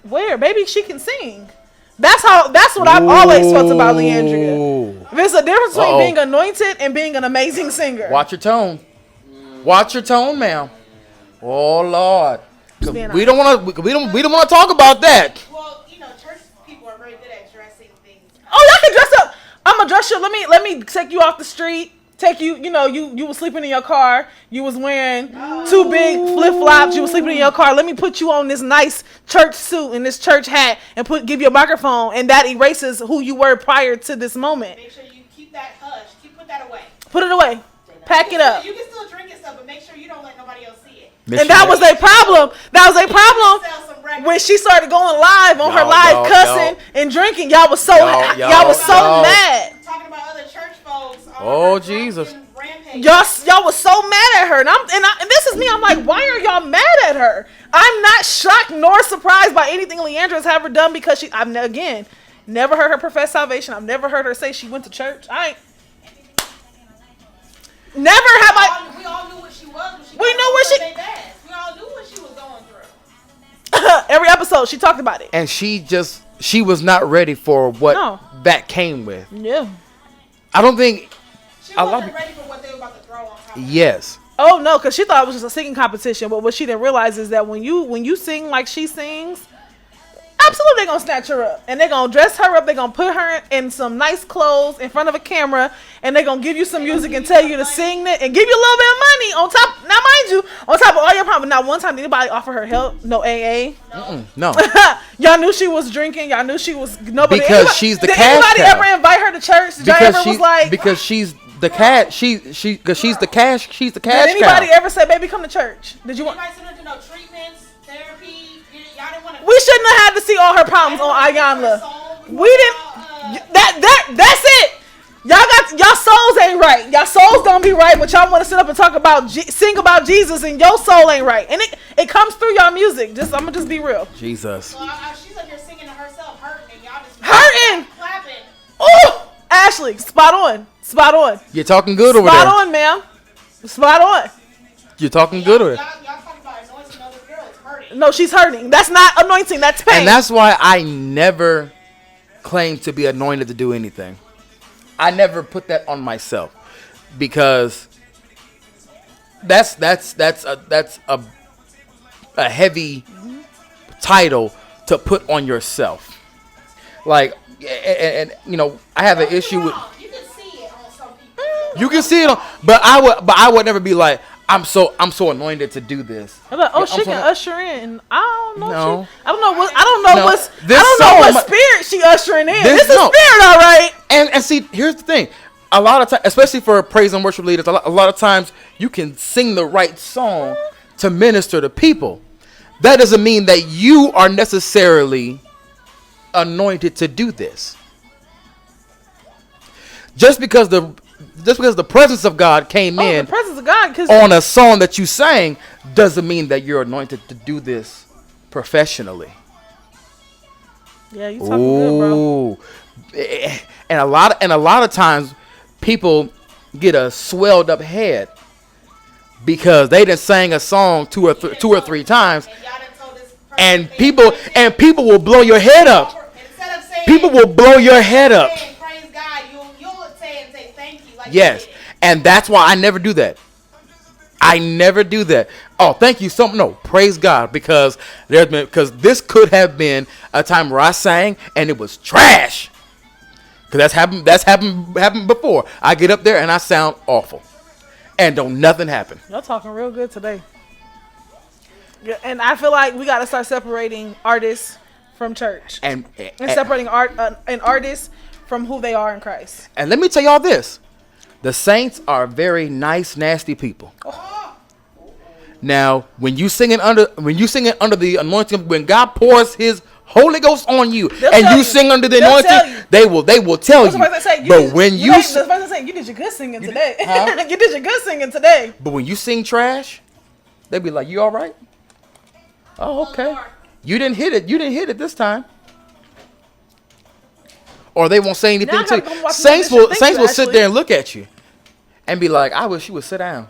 Baby, she can sing. That's what I've always felt about Leandria. There's a difference between being anointed and being an amazing singer. Watch your tone. Watch your tone, ma'am. Oh Lord. We don't want to talk about that. Well, church people are very good at dressing things. Oh, y'all can dress up. I'm gonna dress you. Let me take you off the street. Take you, you was sleeping in your car. You was wearing two big flip-flops. You was sleeping in your car. Let me put you on this nice church suit and this church hat and give you a microphone, and that erases who you were prior to this moment. Make sure you keep that hush. Put that away. Put it away. Pack it up. You can still drink and stuff, but make sure you don't let nobody else see it. And that was a problem. When she started going live on her live cussing and drinking. Y'all was so mad. Talking about other church folks. Oh Jesus! Y'all was so mad at her, and this is me. I'm like, why are y'all mad at her? I'm not shocked nor surprised by anything Leandra's ever done because I've never heard her profess salvation. I've never heard her say she went to church. We all knew what she was. We all knew what she was going through. Every episode she talked about it, and she was not ready for what that came with. Yeah, I don't think. She wasn't ready for what they were about to throw on top. Yes. Oh no, because she thought it was just a singing competition. But what she didn't realize is that when you sing like she sings, absolutely they're gonna snatch her up and they're gonna dress her up. They're gonna put her in some nice clothes in front of a camera, and they're gonna give you some music and tell you to sing it and give you a little bit of money on top. Now, mind you, on top of all your problems, not one time did anybody offer her help. No AA. No. Y'all knew she was drinking. Y'all knew she was nobody. Because she's the cash cow. Did anybody ever invite her to church? Because she's the cash. She's the cash. She's the cash. Did anybody ever say, "Baby, come to church"? Did you want? Anybody send her to no treatments, therapy? Y'all didn't want to. We shouldn't have had to see all her problems on Ayanla. We didn't. That's it. Y'all souls ain't right. Y'all souls don't be right, but y'all want to sit up and talk about sing about Jesus, and your soul ain't right, and it comes through y'all music. I'm gonna just be real. Jesus. Well, she's up here singing to herself, hurting, and y'all just clapping. Oh, Ashley, spot on. You're talking good over there. Spot on, ma'am. Spot on. You're talking good over there. Y'all talking about anointing other girls, hurting. No, she's hurting. That's not anointing. That's pain. And that's why I never claimed to be anointed to do anything. I never put that on myself because that's a heavy title to put on yourself. Like, and I have an issue with. You can see it on some people. You can see it on, but I would never be like, I'm so anointed to do this. I'm like, she can usher in. I don't know. No. I don't know what spirit she ushering in. This is spirit, all right. And see, here's the thing. A lot of times, especially for praise and worship leaders, a lot of times you can sing the right song to minister to people. That doesn't mean that you are necessarily anointed to do this. Just because the presence of God came in the presence of God, on a song that you sang doesn't mean that you're anointed to do this professionally. Yeah, you talking good, bro. And a lot of times people get a swelled up head because they done sang a song two or three times, and people will blow your head up. People will blow your head up. Praise God, you'll say thank you. Yes, and that's why I never do that. I never do that. Oh, thank you so much. No, praise God, because this could have been a time where I sang and it was trash. Because that's happened before. I get up there and I sound awful, and don't nothing happen. Y'all talking real good today. Yeah, and I feel like we got to start separating artists from church And separating an artist from who they are in Christ. And let me tell y'all this: the saints are very nice, nasty people. Now, when you singing under the anointing, when God pours His Holy Ghost on you, and you sing under the anointing, they will tell you. But when you the person saying you did your good singing today, you did your good singing today. But when you sing trash, they be like, "You all right? Oh, okay. You didn't hit it. You didn't hit it this time." Or they won't say anything to you. Saints will sit there and look at you and be like, "I wish you would sit down."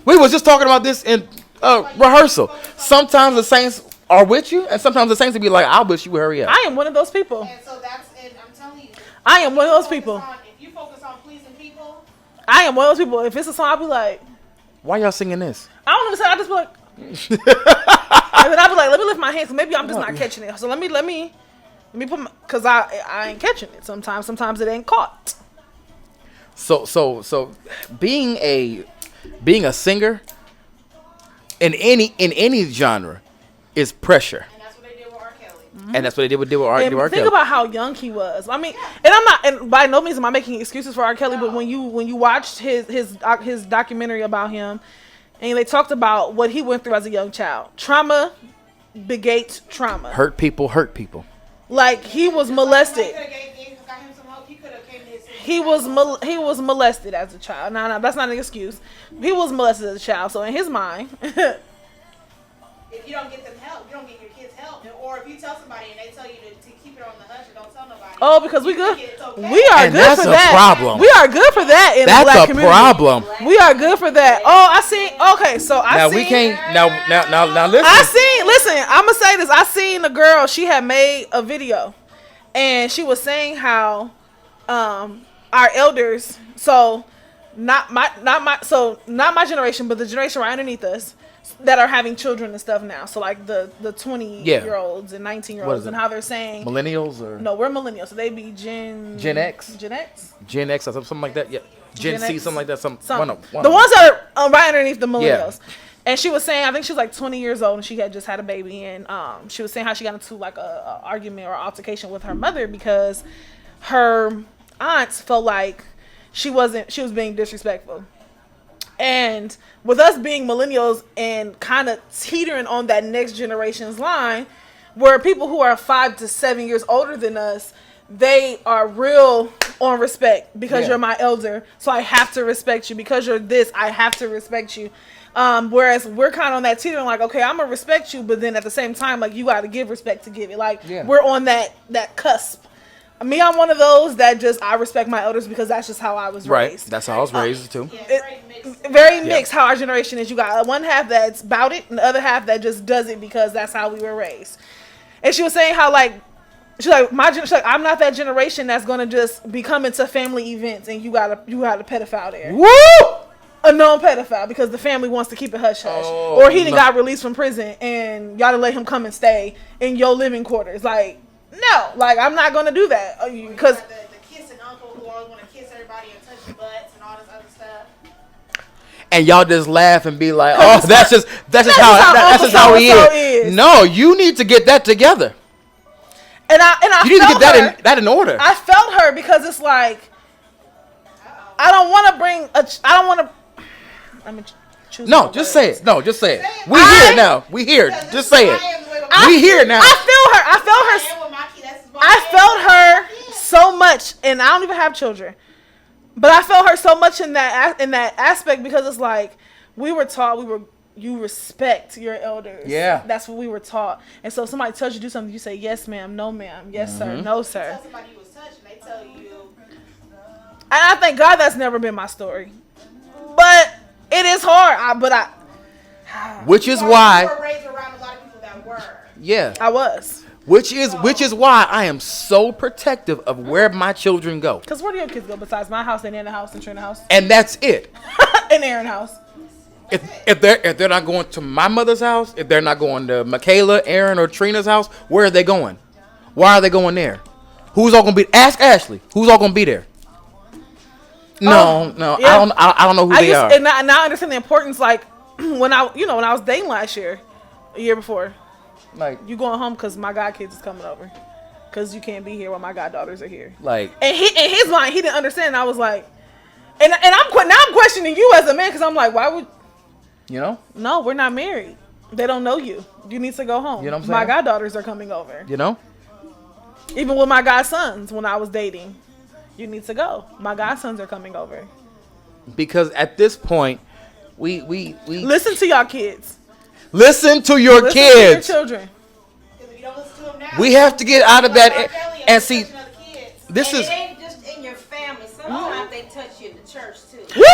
We was just talking about this in rehearsal. Sometimes the saints are with you, and sometimes the saints will be like, "I wish you would hurry up." I am one of those people. And so that's it. I'm telling you. I am one of those people. If you focus on pleasing people, I am one of those people. If it's a song, I'll be like, "Why y'all singing this?" I don't understand. I just be like, and then I'll be like, let me lift my hands. Maybe I'm just not catching it. So let me put my, cause I ain't catching it. Sometimes it ain't caught. So being a singer in any genre is pressure. and that's what they did with R. Kelly. And that's what they did with R. And Kelly. think about how young he was. I mean, and by no means am I making excuses for R. Kelly, but when you watched his documentary about him, and they talked about what he went through as a young child, trauma begates trauma. Hurt people. Like he was molested. He could have got him some help. He could have came to his He was molested as a child. No, that's not an excuse. He was molested as a child. So in his mind, if you don't get them help, you don't get your kids help. Or if you tell somebody and they tell you to keep it on the hush and don't tell nobody. oh, because we good. It's okay. We are And good that's for a that. problem. We are good for that in the That's black a community. problem. We are good for that. Oh, I seen. Okay, so Now we can't. Now listen. Listen, I'm gonna say this. I seen a girl. She had made a video, and she was saying how, our elders. So, not my generation, but the generation right underneath us, that are having children and stuff now. So like the 20-year-olds and 19-year-olds, and how they're saying millennials or no, we're millennials. So they be Gen X, Gen X, or something like that. Yeah, Gen C, X, something like that. One the ones that are right underneath the millennials. Yeah. And she was saying, I think she was like 20 years old, and she had just had a baby, and she was saying how she got into like a argument or altercation with her mother because her aunts felt like she was being disrespectful. And with us being millennials and kind of teetering on that next generation's line, where people who are 5 to 7 years older than us, they are real on respect because you're my elder, so I have to respect you. Because you're this, I have to respect you. Whereas we're kind of on that teetering, like, okay, I'm gonna respect you, but then at the same time, like, you got to give respect to give it. Like, we're on that cusp. Me, I'm one of those that I respect my elders because that's just how I was raised. That's how I was raised too. Very mixed how our generation is. You got one half that's about it, and the other half that just does it because that's how we were raised. And she was saying how she's like I'm not that generation that's gonna just be coming to family events and you got a pedophile there. Woo! A known pedophile because the family wants to keep it hush hush, or he done got released from prison and y'all to let him come and stay in your living quarters. Like, no, like I'm not gonna do that because the kissing uncle who always want to kiss everybody and touch your butts and all this other stuff. And y'all just laugh and be like, "Oh, that's just how he is." No, you need to get that together. And I you need to get that in order. I felt her because it's like I don't want to. Let me choose. No, just say it. No, just say it. We here now. We here. Just say it. We here now. I felt her so much, and I don't even have children, but I felt her so much in that aspect because it's like we were taught you respect your elders. Yeah, that's what we were taught. And so if somebody tells you to do something, you say yes, ma'am, no, ma'am, yes, sir, no, sir. Tell somebody you was touched, and they tell you. And I thank God that's never been my story, but it is hard. Which is why. You were raised around a lot of people that were. Yeah, I was. Which is why I am so protective of where my children go. Because where do your kids go besides my house and Anna's house and Trina's house? And that's it. And Aaron's house. if they're not going to my mother's house, if they're not going to Michaela, Aaron, or Trina's house, where are they going? Why are they going there? Who's all gonna be? Ask Ashley. Who's all gonna be there? No, yeah. I don't know who they are. And now I understand the importance. Like when I was dating last year, a year before, Like you going home because my god kids is coming over, because you can't be here while my goddaughters are here. like And in his mind, he didn't understand. And I was like, and I'm questioning you as a man, because I'm like, why would No, we're not married. They don't know you. You need to go home. You know what I'm My saying? goddaughters are coming over. Even with my godsons, when I was dating, you need to go. My godsons are coming over. because at this point, we Listen to y'all kids. listen to your Listen kids. to your children. Because if you don't listen to them now, We have to get out of like R. that Kelly and see. touching other kids. This And is it ain't just in your family. Sometimes they touch you in the church too. Woo!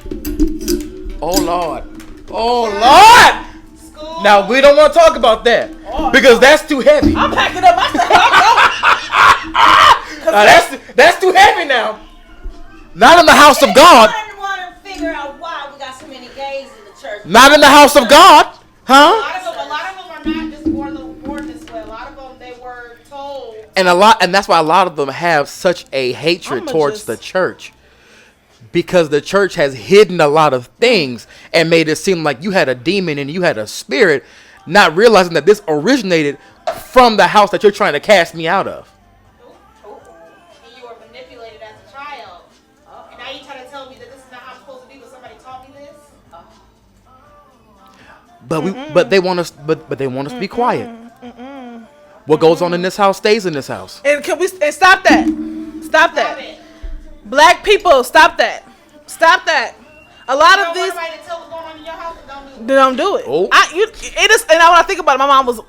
They do. Oh Lord. Oh Lord. School. Now we don't want to talk about that because that's too heavy. I'm packing up my stuff. Now, that's too heavy now. Not in the house of God. I want to figure out why we got so many gays in the church. Not in the house of God, A huh? lot of them are not just born this way. A lot of them, they were told. And that's why a lot of them have such a hatred I'ma towards just- the church, because the church has hidden a lot of things and made it seem like you had a demon and you had a spirit, not realizing that this originated from the house that you're trying to cast me out of. And you were manipulated as a child. And now you trying to tell me that this is not how I'm supposed to be, but somebody taught me this? But they want us they want us to be quiet. What goes on in this house stays in this house. And stop that. Stop Stop that. it. Black people, stop that. Stop that. A lot You of don't these want somebody to tell what's going on in your house, and don't do it. they don't do it. Oh. It is, and when I think about it, my mom was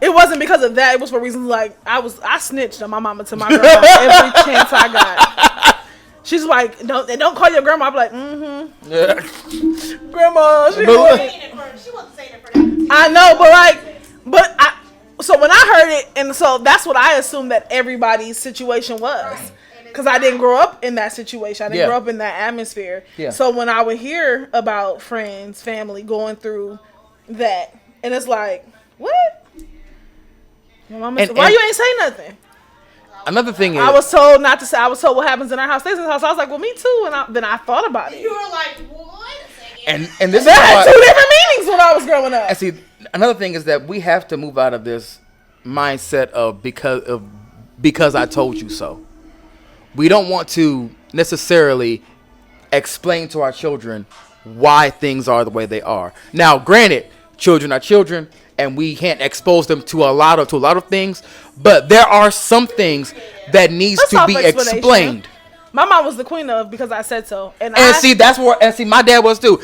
it wasn't because of that. It was for reasons like I snitched on my mama to my grandma every chance I got. She's like, don't call your grandma. I'm like, grandma. She She wasn't saying it for that. I know, so when I heard it, and so that's what I assumed that everybody's situation was. Because I didn't grow up in that situation. I didn't grow up in that atmosphere. Yeah. So when I would hear about friends, family going through that, and it's like, what? My mama said, why you ain't say nothing? Another thing is I was told not to say. I was told what happens in our house stays in the house. I was like, well, me too. And then I thought about it. You were like, what? and this is That had why, two different meanings when I was growing up. and see, another thing is that we have to move out of this mindset of because I told you so. We don't want to necessarily explain to our children why things are the way they are. Now, granted, children are children, and we can't expose them to a lot of things, but there are some things that needs That's to be self-explanation. explained. My mom was the queen of because I said so, and See, my dad was too,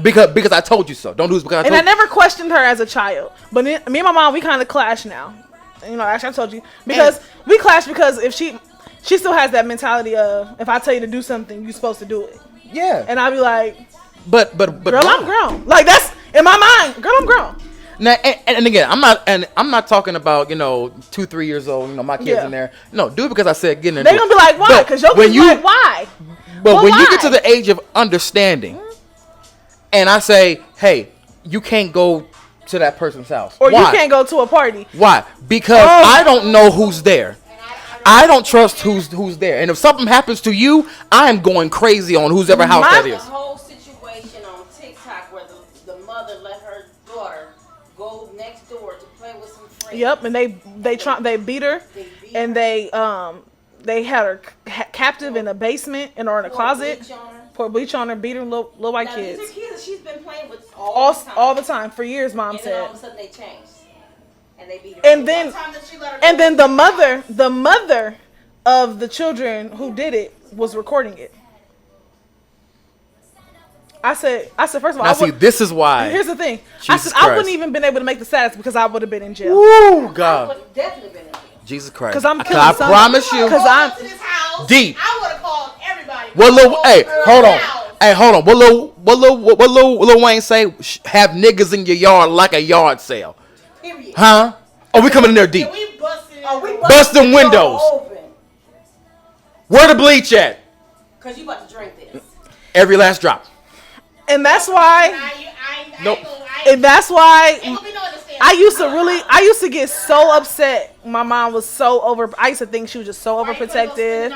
because I told you so. Don't do this because I told and I you. never questioned her as a child. But me and my mom, we kind of clash now. Actually, I told you because we clash because if she still has that mentality of if I tell you to do something, you're supposed to do it. Yeah, And I'll be like, but girl, I'm grown. Like that's in my mind, girl, I'm grown. Now, and again, I'm not talking about 2-3 years old. My kids Yeah. in there. No, do it because I said get in. They're gonna be like, why? Because your kids like, why? But Well, when you why? get to the age of understanding, and I say, hey, you can't go to that person's house, Or why? you can't go to a party. Why? Because I don't know who's there. I don't trust who's there. And if something happens to you, I am going crazy on whose ever house that The is. whole situation on TikTok where the mother let her daughter go next door to play with some friends. Yep, and they beat her, and they had her captive in a basement or in a closet. Poured bleach on her, beat her, little white Now, kids. these are kids that she's been playing with all the time. For years, mom And then all said. of a sudden they changed. And they beat her. And then One time that she let her go and then to the mother of the children who did it was recording it. I said first of all, Now see, this is why. here's the thing. Jesus I wouldn't Christ. even been able to make the status because I would have been in jail. Woo, I God, would have definitely been in jail. Jesus Christ. 'Cause I'm I killing somebody. promise you. 'Cause Go I'm- to this house, Deep. I would have called everybody. What little? Hey, hold on. House. Hey, hold on. What Lil Wayne say? Have niggas in your yard like a yard sale, Period. huh? Oh, we coming in there deep. And we busted. We Busting windows. Open. Where the bleach at? Cause you about to drink this. Every last drop. And that's why. Nope. And that's why. Ain't gonna be no understanding. I used to get so upset. My mom was so I used to think she was just so overprotective.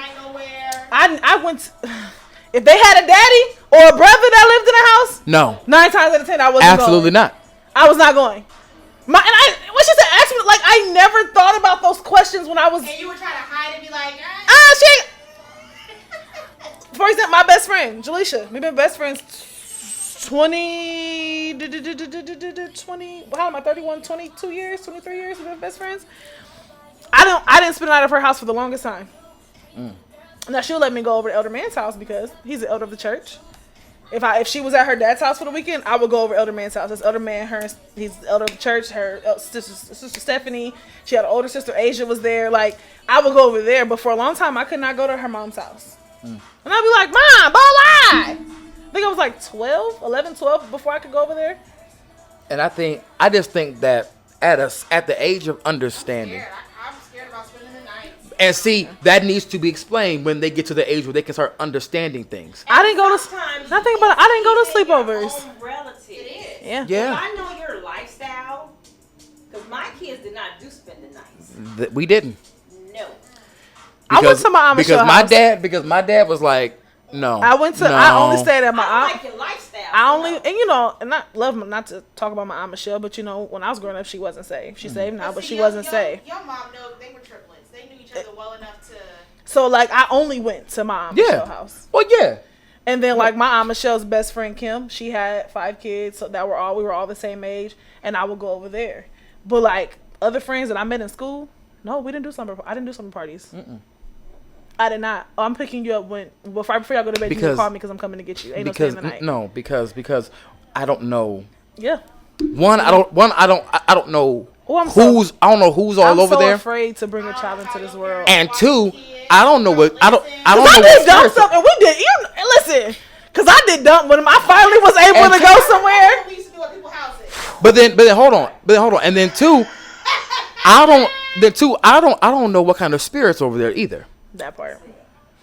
I went. If they had a daddy or a brother that lived in the house, No. 9 times out of 10 I wasn't Absolutely going. not. I was not going. When she said ask me, like I never thought about those questions when I was. And you were trying to hide and be like, She ain't. For example, my best friend, Jaleisha. We've been best friends 20, how am I, 31, 22 years, 23 years we've been best friends. I didn't spend a night at her house for the longest time. Now she'll let me go over to Elder Man's house because he's the elder of the church. If she was at her dad's house for the weekend, I would go over to Elder Man's house. It's Elder Man, he's the elder of the church. Her sister Stephanie, she had an older sister, Asia was there. Like, I would go over there, but for a long time, I could not go to her mom's house. And I'd be like, Mom, ball I think I was like 11, 12 before I could go over there. And I just think that at the age of understanding, I'm scared about spending the night. and see, that needs to be explained when they get to the age where they can start understanding things. I didn't go to sleepovers. Own relative. It is. Yeah. Yeah, I know your lifestyle, because my kids did not do spend the nights. we didn't. No. I went to my Amish house. Because my dad was like, no. I only stayed at my I aunt. like your lifestyle. Not to talk about my aunt Michelle, but when I was growing up, she wasn't saved. She's saved now, but she wasn't saved. Your mom knew they were triplets. They knew each other well enough to. So like, I only went to my aunt Michelle's house. Well, yeah. And then like my aunt Michelle's best friend Kim, she had 5 kids, so we were all the same age, and I would go over there. But like other friends that I met in school, no, we didn't do summer. I didn't do summer parties. I did not. Oh, I'm picking you up before y'all go to bed. You can call me because I'm coming to get you. Ain't no staying the night. No, because I don't know. Yeah. I don't know I don't know who's all over there. I'm so afraid to bring a child into this world. And 2, I don't know what I don't know. I did dump something. We did. Listen, because I did dump when I finally was able to go somewhere. We used to do at people's houses. But then hold on. And then 2, I don't know what kind of spirits over there either. That part.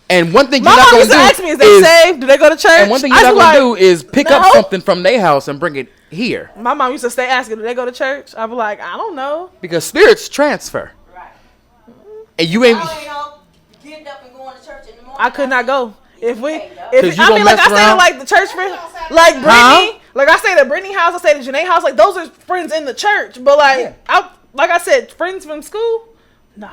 And one thing My you're not mom going used to to do ask me, is they saved? Do they go to church? And one thing you're not going to do is pick up something from their house and bring it here. My mom used to stay asking, do they go to church? I'd be like, I don't know. Because spirits transfer. Right. And you ain't... I ain't all getting up and going to church in the morning. I could not go. I you stayed gonna mess at around? like the church friends, like Brittany, like I stayed at Brittany's house, I stayed at Janae's house, like those are friends in the church. But like, like I said, friends from school, no.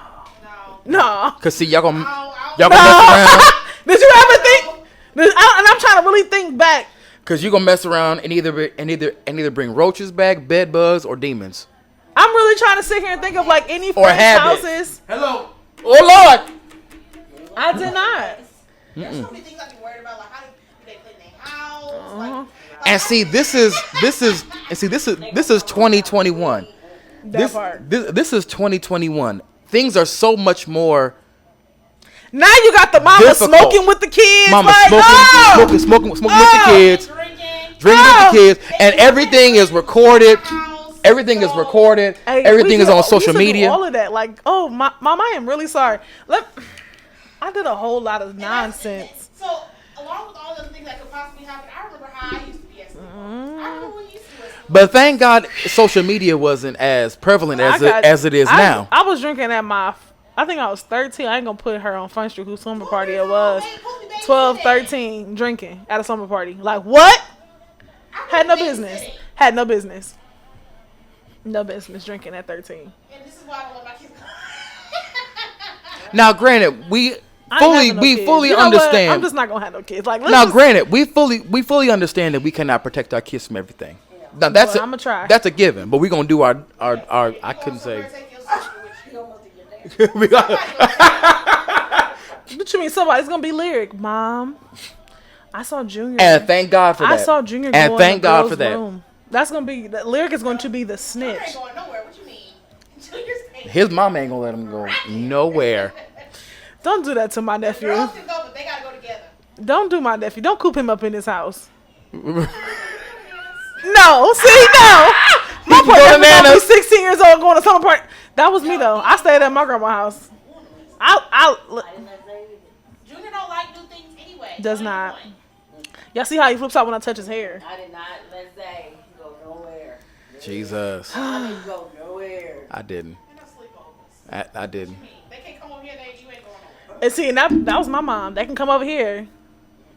Cause see, y'all gonna No. mess around. Did you ever think? And I'm trying to really think back. Cause you gonna mess around and either bring roaches back, bed bugs, or demons. I'm really trying to sit here and think of like any Or friends' habit. houses. Hello. Oh Lord. I did not. There's so many things I be worried about, like how do they clean their house? Like, And see, this is 2021. That part. This is 2021. Things are so much more. Now you got the mama difficult. smoking with the kids. Mama like, smoking with the kids, drinking with the kids, and everything is recorded. Everything is recorded. Hey, Everything is on we social used to do media. all of that. Like, oh, Mom, I am really sorry. I did a whole lot of nonsense. So, along with all the things that could possibly happen, I remember how I used to be at school. I remember when you used to be at school. But thank God, social media wasn't as prevalent as it is now. I was drinking at I think I was 13. I ain't gonna put her on Front Street whose summer party it was. 12, 13, drinking at a summer party. Like, what? Had no business. No business drinking at 13. And this is why I don't let my kids go. Now, granted, we fully You know understand. what? I'm just not gonna have no kids. Like, Now, granted, we fully understand that we cannot protect our kids from everything. Now, I'ma try. That's a given, but we're gonna do our I couldn't say. We got- What you mean somebody's gonna be lyric, Mom? I saw Junior. And thank God for that. I saw Junior. And go thank in the God girls' for that. room. That's gonna be lyric is going to be the I snitch. ain't going nowhere. What you mean? Junior's eight. His mom ain't gonna let him go nowhere. Don't do that to my nephew. Girls can go, but they gotta go together. Don't do my nephew. Don't coop him up in his house. No, see, no. My poor go to nephew gonna be Nana's. 16 years old going to summer party. That was me though. I stayed at my grandma's house. Junior don't like new things anyway. Does Don't not. even play. Y'all see how he flips out when I touch his hair? I did not let Zay go nowhere. Jesus. I didn't go nowhere. I didn't. Ain't no sleepovers. I didn't. They can't come over here. You ain't going nowhere. And see, and that was my mom. They can come over here.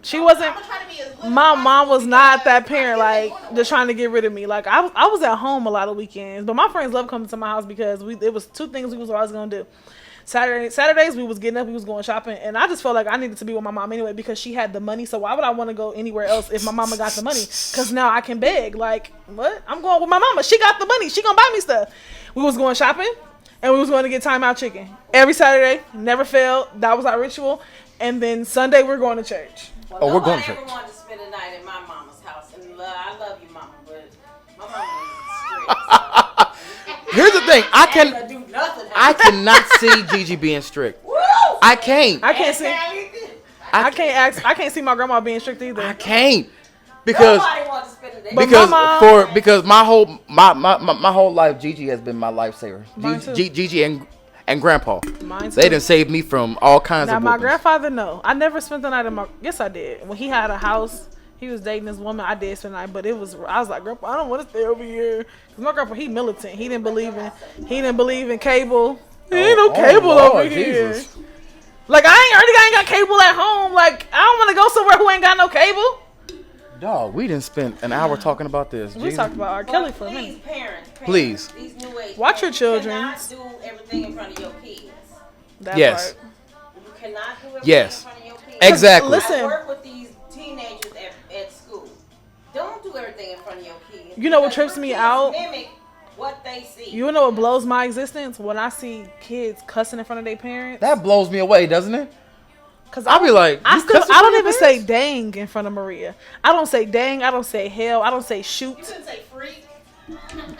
She wasn't. I'm gonna try to be as little My as mom was possible not that because parent, I like still ain't going just trying to get rid of me. Like I was at home a lot of weekends, but my friends loved coming to my house because it was two things we was always gonna do. Saturdays we was getting up, we was going shopping, and I just felt like I needed to be with my mom anyway because she had the money. So why would I want to go anywhere else if my mama got the money? Because now I can beg. Like what? I'm going with my mama. She got the money. She gonna buy me stuff. We was going shopping, and we was going to get Time Out Chicken every Saturday. Never failed. That was our ritual. And then Sunday we're going to church. Well, Oh, we're going to nobody ever church. wanted to spend the night at my mama's house. And I love you, mama, but my mama was strict. Here's the thing. I ain't do nothing. I cannot see Gigi being strict. Woo! I can't. I can't see. I can't see my grandma being strict either. I can't. Because Nobody wants to spend the day. But because my mom- because my whole life Gigi has been my lifesaver. Mine too. Gigi and Grandpa. Mine too. They done saved me from all kinds Now of my whoopings. grandfather, no, I never spent the night in my. Yes, I did. When he had a house, he was dating this woman. I did spend the night, but I was like, Grandpa, I don't want to stay over here. Cause my grandpa, he militant. He didn't believe in cable. There ain't no cable Lord, over here. Jesus. Like I ain't got cable at home. Like I don't want to go somewhere who ain't got no cable. Dog, we didn't spend an hour talking about this. We Jesus. talked about R. Kelly for a Please, minute. parents, Please. these new age Watch your parents, children. You cannot do everything in front of your kids. That Yes. part. You cannot do everything Yes. in front of your kids. Exactly. Listen. I work with these teenagers at school. Don't do everything in front of your kids. You know what because trips your me kids out? Mimic what they see. You know what blows my existence when I see kids cussing in front of their parents. That blows me away, doesn't it? Cause I'll be like, I you cuss in don't front of even your say dang in front of Maria. I don't say dang. I don't say hell. I don't say You shoot. couldn't say freak.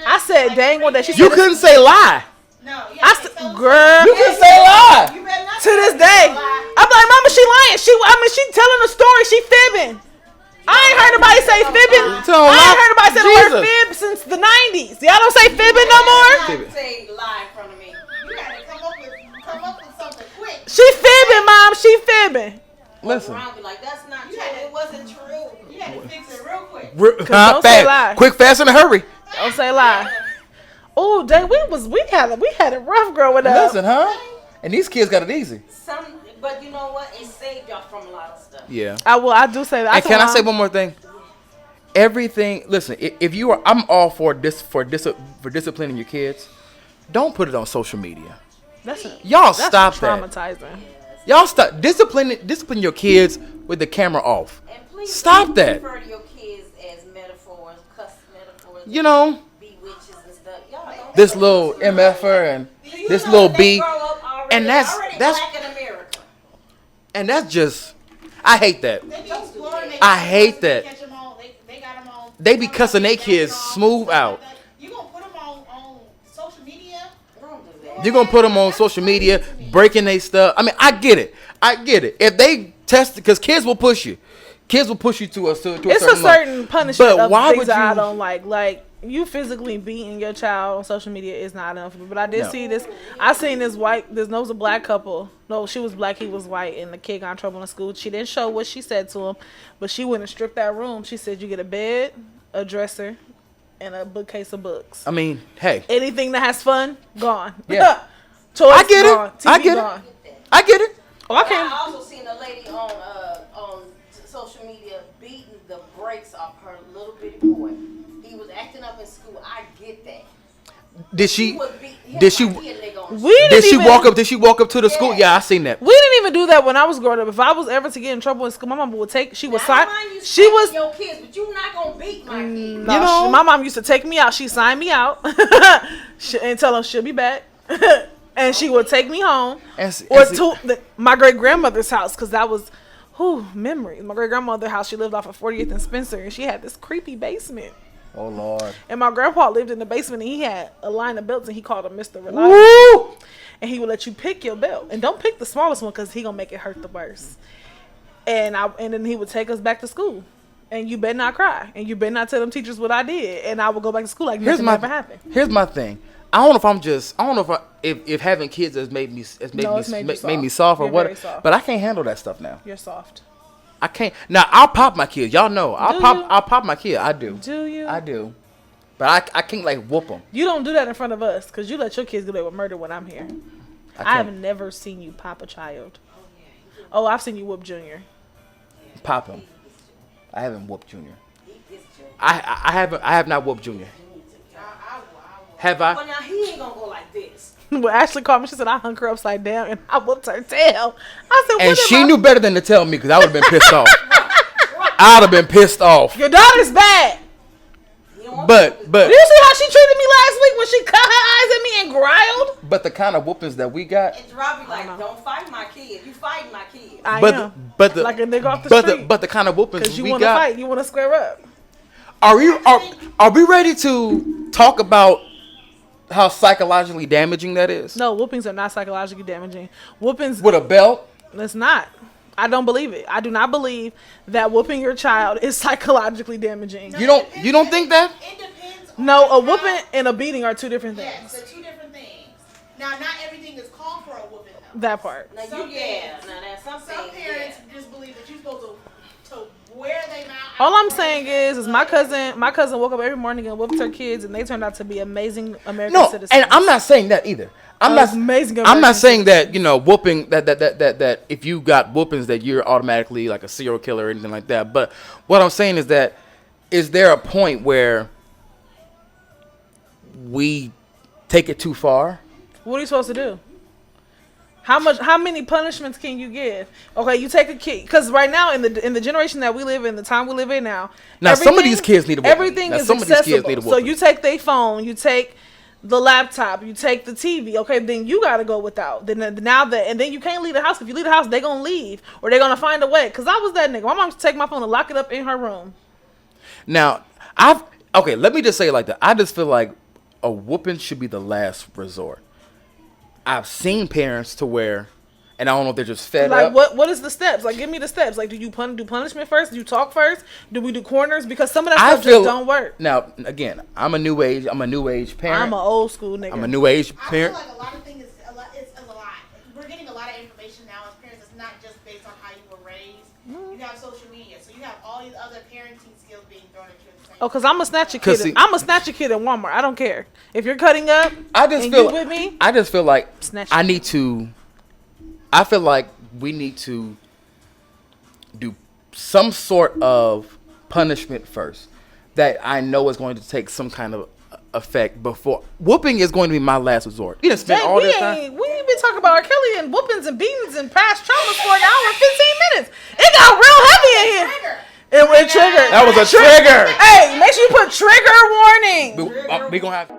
I said dang one day. She You said couldn't say lie. No, you I have to said, tell us- girl. You can say lie. You better not To this say day, lie. I'm like, Mama, she lying. She telling a story. She fibbing. I ain't heard nobody say fibbing. Tell I ain't lie. heard nobody say the word Jesus. fib since the 90s. Y'all don't say fibbing no more. You say lie in front of me. You had to come up with something quick. She fibbing, Mom. She fibbing. Listen. Around be like, that's not You true. had to- It wasn't true. You had to fix it real quick. don't say lie. Quick, fast, in a hurry. Don't say lie. Oh, dang, we had it rough growing up. Listen, huh? And these kids got it easy. But you know what? It saved y'all from a lot of stuff. Yeah. I do say that. And can I say one more thing? Everything. Listen, if you are, I'm all for disciplining your kids. Don't put it on social media. That's Y'all stop that. traumatizing. Y'all stop discipline your kids with the camera off. And please Stop don't that. refer to your kids as metaphors, cuss metaphors. You know, Be witches and stuff. Y'all don't. this little MFer and You this know little they B, grow up already, and that's black in America. and that's just. I hate that. They be exploring their I kids, hate they that. catch 'em on- They got 'em on. They be cussing their kids smooth out. You gonna put them on social media? Don't do that. You're gonna put them on social media, breaking their stuff. I mean, I get it. If they test it, because kids will push you. Kids will push you to a It's a certain level. certain punishment But of why things would that I you- don't like. Like you physically beating your child on social media is not enough for me. But I did No. see this. I seen this was a black couple. No, she was black, he was white, and the kid got in trouble in school. She didn't show what she said to him, but she went and stripped that room. She said you get a bed, a dresser, and a bookcase of books. I mean, hey, Anything that has fun, gone. Yeah. Toys, I get it. gone. TV, I get it. gone. I get it. Oh, I I can't. also seen a lady on social media beating the brakes off her little bitty boy. He was acting up in school. I get that. Did He she? was beating him Did she? like he a nigga on the We Did didn't she even, walk up? Did she walk up to the school? Yeah, I seen that. We didn't even do that when I was growing up. If I was ever to get in trouble in school, my mom would take. She would Now, sign. I mind you She spanking was. your kids, but you're not gonna beat my kids. No, You know? my mom used to take me out. She signed me out and tell them she'll be back, and she would take me home or to my great grandmother's house because that was, memories. My great grandmother's house. She lived off of 40th and Spencer, and she had this creepy basement. Oh Lord. And my grandpa lived in the basement, and he had a line of belts, and he called him Mr. Reliable. Woo! And he would let you pick your belt, and don't pick the smallest one because he gonna make it hurt the worst. And then he would take us back to school, and you better not cry, and you better not tell them teachers what I did, and I would go back to school like nothing ever happened. Here's my thing. I don't know if having kids has made me No, it's made you made me soft. soft or You're what. very soft. But I can't handle that stuff now. You're soft. I can't. Now I'll pop my kids. Y'all know Do you? I'll pop my kid. I do. Do you? I do. But I can't like whoop them. You don't do that in front of us because you let your kids get away with murder when I'm here. I have never seen you pop a child. Oh, I've seen you whoop Junior. Pop him. I haven't whooped Junior. I have not whooped Junior. Have I? But now he ain't gonna go like this. Well, Ashley called me. She said I hung her upside down and I whooped her tail. I said, And she knew better than to tell me because I would have been pissed off. I would have been pissed off. Your daughter's bad. But Do you see how she treated me last week when she cut her eyes at me and growled? but the kind of whoopings that we got. And Robbie like, don't fight my kid. You fighting my kid. I But am. but the Like a nigga off the street. but the kind of whoopings Because you we want to got. fight. You want to square up. Are we ready to talk about how psychologically damaging that is? No, whoopings are not psychologically damaging. Whoopings, With a belt? it's not. I don't believe it. I do not believe that whooping your child is psychologically damaging. You don't think that? It depends. No, a on whooping how- and a beating are two different Yes, things. they're two different things. Now, not everything is called for a whooping. Though. That part. Now Some you, yeah. Now that's Some something. parents just believe that you're supposed to wear them out. All I'm saying is my cousin woke up every morning and whooped her kids, and they turned out to be amazing American No, citizens. and I'm not saying that either. I'm not amazing I'm not American saying that, whooping that if you got whoopings that you're automatically like a serial killer or anything like that. But what I'm saying is that is there a point where we take it too far? What are you supposed to do? How many punishments can you give? Okay, you take a kid because right now in the generation that we live in, the time we live in now. Now, some of these kids need a whooping. Everything Now, is some of these accessible. kids need a So whooping. you take their phone, you take the laptop, you take the TV. Okay, then you gotta go without. Then and then you can't leave the house. If you leave the house, they gonna leave or they gonna find a way. Cause I was that nigga. My mom used to take my phone and lock it up in her room. Now, let me just say it like that. I just feel like a whooping should be the last resort. I've seen parents to where, and I don't know if they're just fed Like up. what is the steps? Like give me the steps. Like do you do punishment first? Do you talk first? Do we do corners? Because some of that I stuff feel just don't work. Now, again, I'm a new age parent. I'm an old school nigga. I'm a new age I feel parent. like a lot of things is a lot. We're getting a lot of information now as parents. It's not just based on how you were raised. You have social media, so you have all these other parenting skills being thrown at you at the same time. Oh, cause I'm a snatch a 'Cause kid. see- I'm a snatch a kid at Walmart. I don't care if you're cutting up. I just and feel you with me. I just feel like Snatch I it. need to. I feel like we need to do some sort of punishment first that I know is going to take some kind of effect before whooping is going to be my last resort. You didn't spend Dang, all this time. we ain't been talking about R. Kelly and whoopings and beatings and past traumas for an hour and 15 minutes. It got real heavy in here. Trigger. It went trigger. That was a trigger. Hey, make sure you put trigger warning. We gonna have.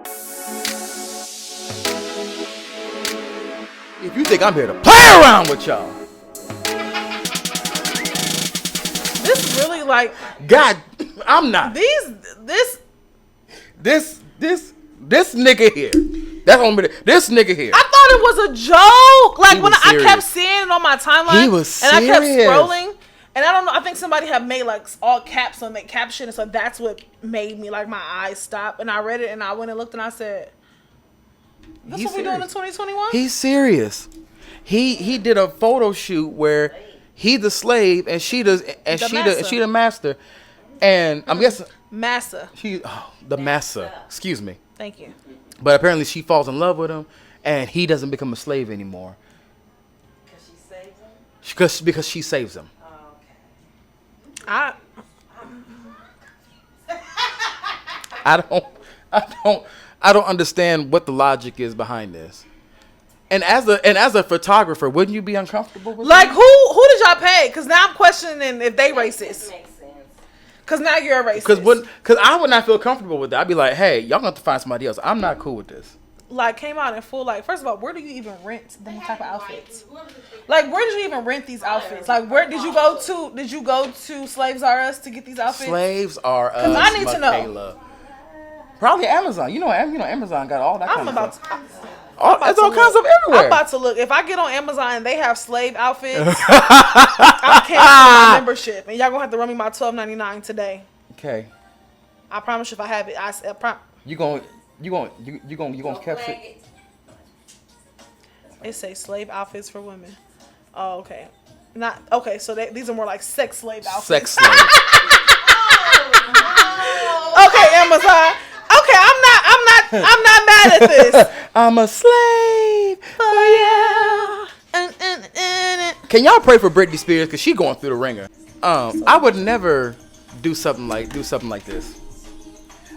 If you think I'm here to play around with y'all, This really like God, I'm not. this. This nigga here. That's on me. This nigga here. I thought it was a joke. Like He when was I kept serious. seeing it on my timeline, He was and I kept serious. scrolling, and I don't know. I think somebody had made like all caps on the caption, and so that's what made me like my eyes stop. And I read it, and I went and looked, and I said, "This He's what we doing in serious. 2021?" He's serious. He did a photo shoot where he the slave and she the master, and I'm guessing Massa. the master. Excuse me. Thank you. But apparently she falls in love with him, and he doesn't become a slave anymore Because she saves him. because she saves him. Oh, okay. I don't understand what the logic is behind this. And as a photographer, wouldn't you be uncomfortable with Like that? who did y'all pay? Because now I'm questioning if they This racist. makes sense. Because now you're a racist. Because I would not feel comfortable with that. I'd be like, hey, y'all gonna have to find somebody else. I'm not cool with this. Like came out in full. Like first of all, where do you even rent them type of outfits? Whoever's the big- Like where did you even rent these outfits? Like where did you go to? Did you go to Slaves R Us to get these outfits? Slaves are us, I need to know. Michaela. Probably Amazon. You know Amazon got all that kind I'm of about stuff. to. It's all to kinds look. of everywhere. I'm about to look. If I get on Amazon and they have slave outfits, I'm canceling my membership, and y'all gonna have to run me my $12.99 today. Okay. I promise you, if I have it, You gonna catch Flag it? it. it say slave outfits for women. Oh, okay. Not okay. So these are more like sex slave outfits. Sex slave. Okay, Amazon. Okay, I'm not mad at this. I'm a slave for you. Can y'all pray for Britney Spears because she going through the ringer? I would never do something like this.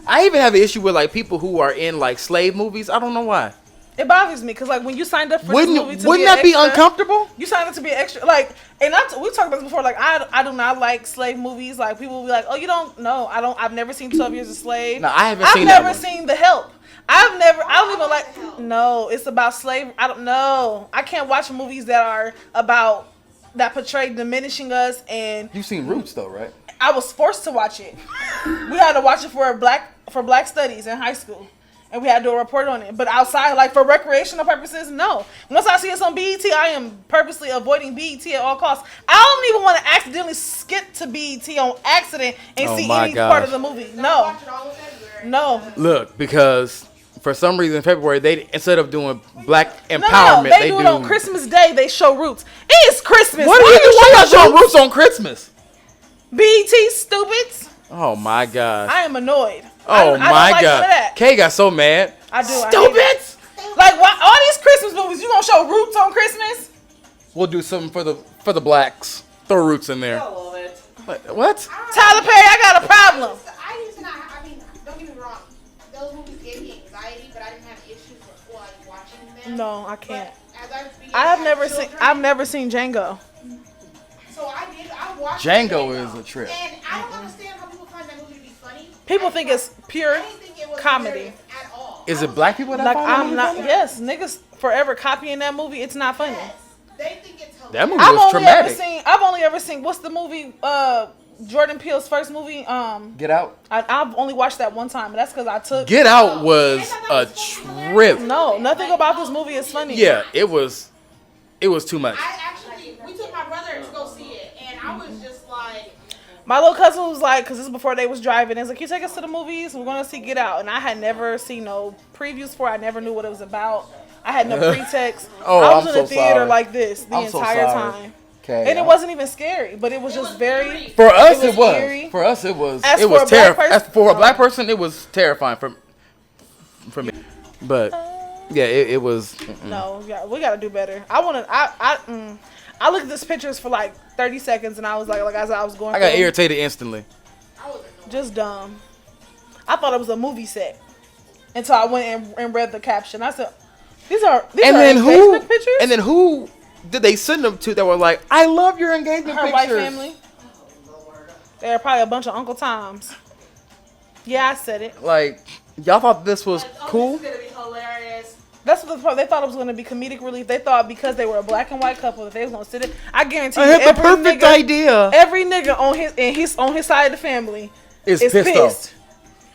I even have an issue with like people who are in like slave movies. I don't know why. It bothers me because like when you signed up for this movie to wouldn't be that be uncomfortable? You signed up to be an extra, like, and we talked about this before. Like, I do not like slave movies. Like, people will be like, "Oh, you don't know? I don't. I've never seen 12 Years a Slave. No, I haven't I've seen that never one. seen The Help. I don't even like. No, it's about slave. I don't know. I can't watch movies that portray diminishing us. And You've seen Roots though, right? I was forced to watch it. We had to watch it for black studies in high school. And we had to do a report on it. But outside, like for recreational purposes, no. Once I see it on BET, I am purposely avoiding BET at all costs. I don't even want to accidentally skip to BET on accident and see any part of the movie. No. No. Look, because for some reason in February, they instead of doing black empowerment, they do it on Christmas Day. They show Roots. It is Christmas. Why y'all show Roots on Christmas? BET stupids. Oh my gosh. I am annoyed. Oh I my don't god. like Kay got so mad. I do. Stupids. Like why, all these Christmas movies, you gonna show Roots on Christmas? We'll do something for the blacks. Throw Roots in there. I love it. What? Tyler Perry, I got a problem. I used to not. I mean, don't get me wrong. Those movies gave me anxiety, but I didn't have issues with like watching them. No, I can't. But as I began I have to never have seen. children, I've never seen Django. So I did. I watched Django is a trip. and I don't understand how people find that movie to be funny. People think it's pure I didn't think it was comedy. hilarious at all. Is it black people that Like find that I'm movie not. funny? Yes, niggas forever copying that movie. It's not funny. Yes, they think it's hilarious. That movie I've was only ever traumatic. seen. I've only ever seen. What's the movie? Jordan Peele's first movie. Get Out. I've only watched that one time, and that's because I took. Get Out was a trip. No, nothing about this movie is funny. Yeah, it was too much. We took my brother to go see it, and I was just like, My little cousin was like, because this is before they was driving, it's like, can you take us to the movies? We're going to see Get Out. And I had never seen no previews for it. I never knew what it was about. I had no pretext. Oh, I was I'm in the so theater sorry. like this the I'm so entire sorry. time. Okay. And it wasn't even scary, but it was just very... For us, it it was was. eerie. For us, it was. As It for was a black terrifying. person- As for a black person, it was terrifying for me. But yeah, it was. No, yeah, we got to do better. I looked at this pictures for like 30 seconds, and I was like as I was going I got through, irritated instantly. I was annoyed. just dumb. I thought it was a movie set until I went and read the caption. I said, these are engagement pictures? And then who did they send them to that were like, I love your engagement Her pictures? white family. They're probably a bunch of Uncle Toms. Yeah, I said it. Like, y'all thought this was cool? This is gonna be hilarious. That's what they thought it was going to be comedic relief. They thought because they were a black and white couple that they was going to sit it. I guarantee I you, had the perfect idea. Every nigga on his side of the family Is is pissed pissed.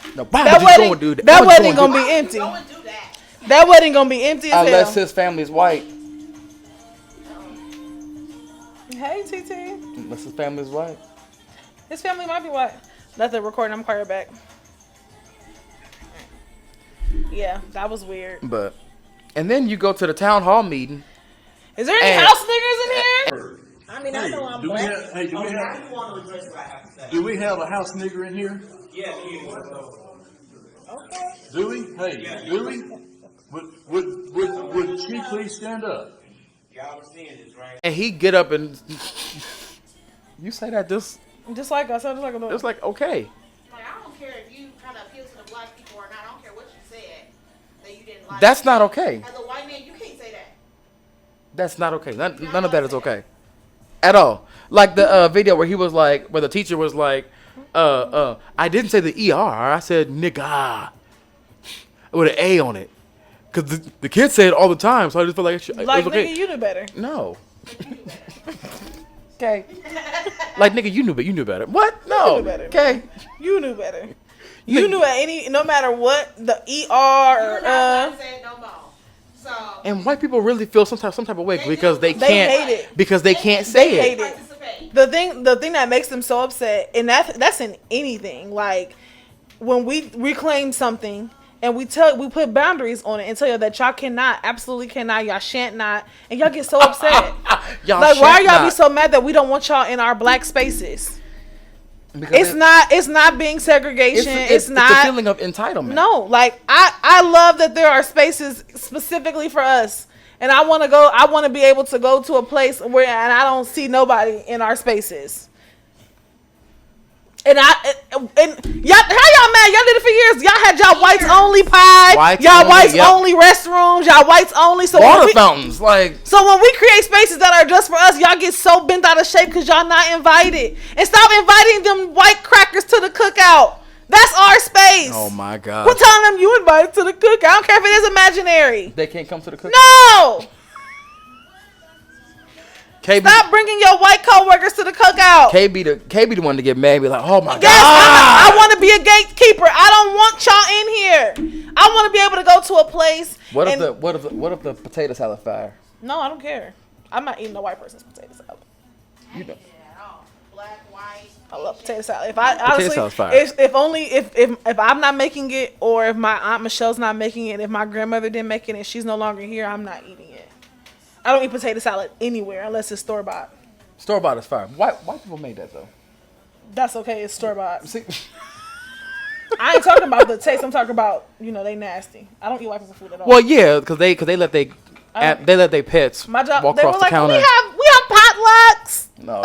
off. No, why That would you wedding, go and do that? that Why would you wedding go and gonna do- be empty. Go and do that. That wedding gonna be empty as Unless hell. his family's white. Hey, TT. Unless his family's white. His family might be white. Let the recording. I'm calling her back. Yeah, that was weird. But, and then you go to the town hall meeting. Is there any And- house niggas in here? I mean, I know I'm Do we black. have, hey, do we have, do we have a house nigger in here? Okay. Do we? Hey, do we? Would she please stand up? And he get up and you say that just Just like us. Just like a it's like okay. Like, I don't care if you kind of appeal to the black people or not. I don't care what you said that you didn't like. That's not okay. As a white man, you can't say that. That's not okay. None of that is okay. At all. Like the video where he was like, where the teacher was like, I didn't say the ER, I said nigga. With an A on it. Because the kids say it all the time, so I just feel like it Like, was okay. nigga, you knew better. No. Okay. Like, nigga, you knew better. What? No. knew better. Okay. You knew better. You knew at no matter what, the ER You're or, not saying no more. So, And white people really feel some type of way because they They can't hate it. because they can't say They it. hate it. participate. The thing that makes them so upset, and that's in anything. Like when we reclaim something And we put boundaries on it and tell you that y'all cannot, absolutely cannot, y'all shan't not, and y'all get so upset. Y'all like, why are shan't y'all be not. so mad that we don't want y'all in our black spaces? Because It's not being segregation. It's the not feeling of entitlement. No, like I love that there are spaces specifically for us, and I want to be able to go to a place where and I don't see nobody in our spaces. And y'all, how y'all mad? Y'all did it for years. Y'all had y'all whites only pie, y'all whites only restrooms, y'all whites only water fountains, like. So when we create spaces that are just for us, y'all get so bent out of shape because y'all not invited. And stop inviting them white crackers to the cookout. That's our space. Oh my God. Quit telling them you invited to the cookout. I don't care if it is imaginary. They can't come to the cookout. No. KB, Stop bringing your white coworkers to the cookout. KB the one to get mad. Be like, oh my God. Yes, I want to be a gatekeeper. I don't want y'all in here. I want to be able to go to a place. What if the potato salad fire? No, I don't care. I'm not eating a white person's potato salad. You know. Black, white. I love potato salad. If I honestly, salad's fire. if I'm not making it, or if my Aunt Michelle's not making it, if my grandmother didn't make it and she's no longer here, I'm not eating it. I don't eat potato salad anywhere unless it's store bought. Store bought is fire. White people made that though. That's okay. It's store bought. See, I ain't talking about the taste. I'm talking about they nasty. I don't eat white people food at all. well, yeah, because they let their pets My job. walk They were across the like, counter. we have potlucks. No,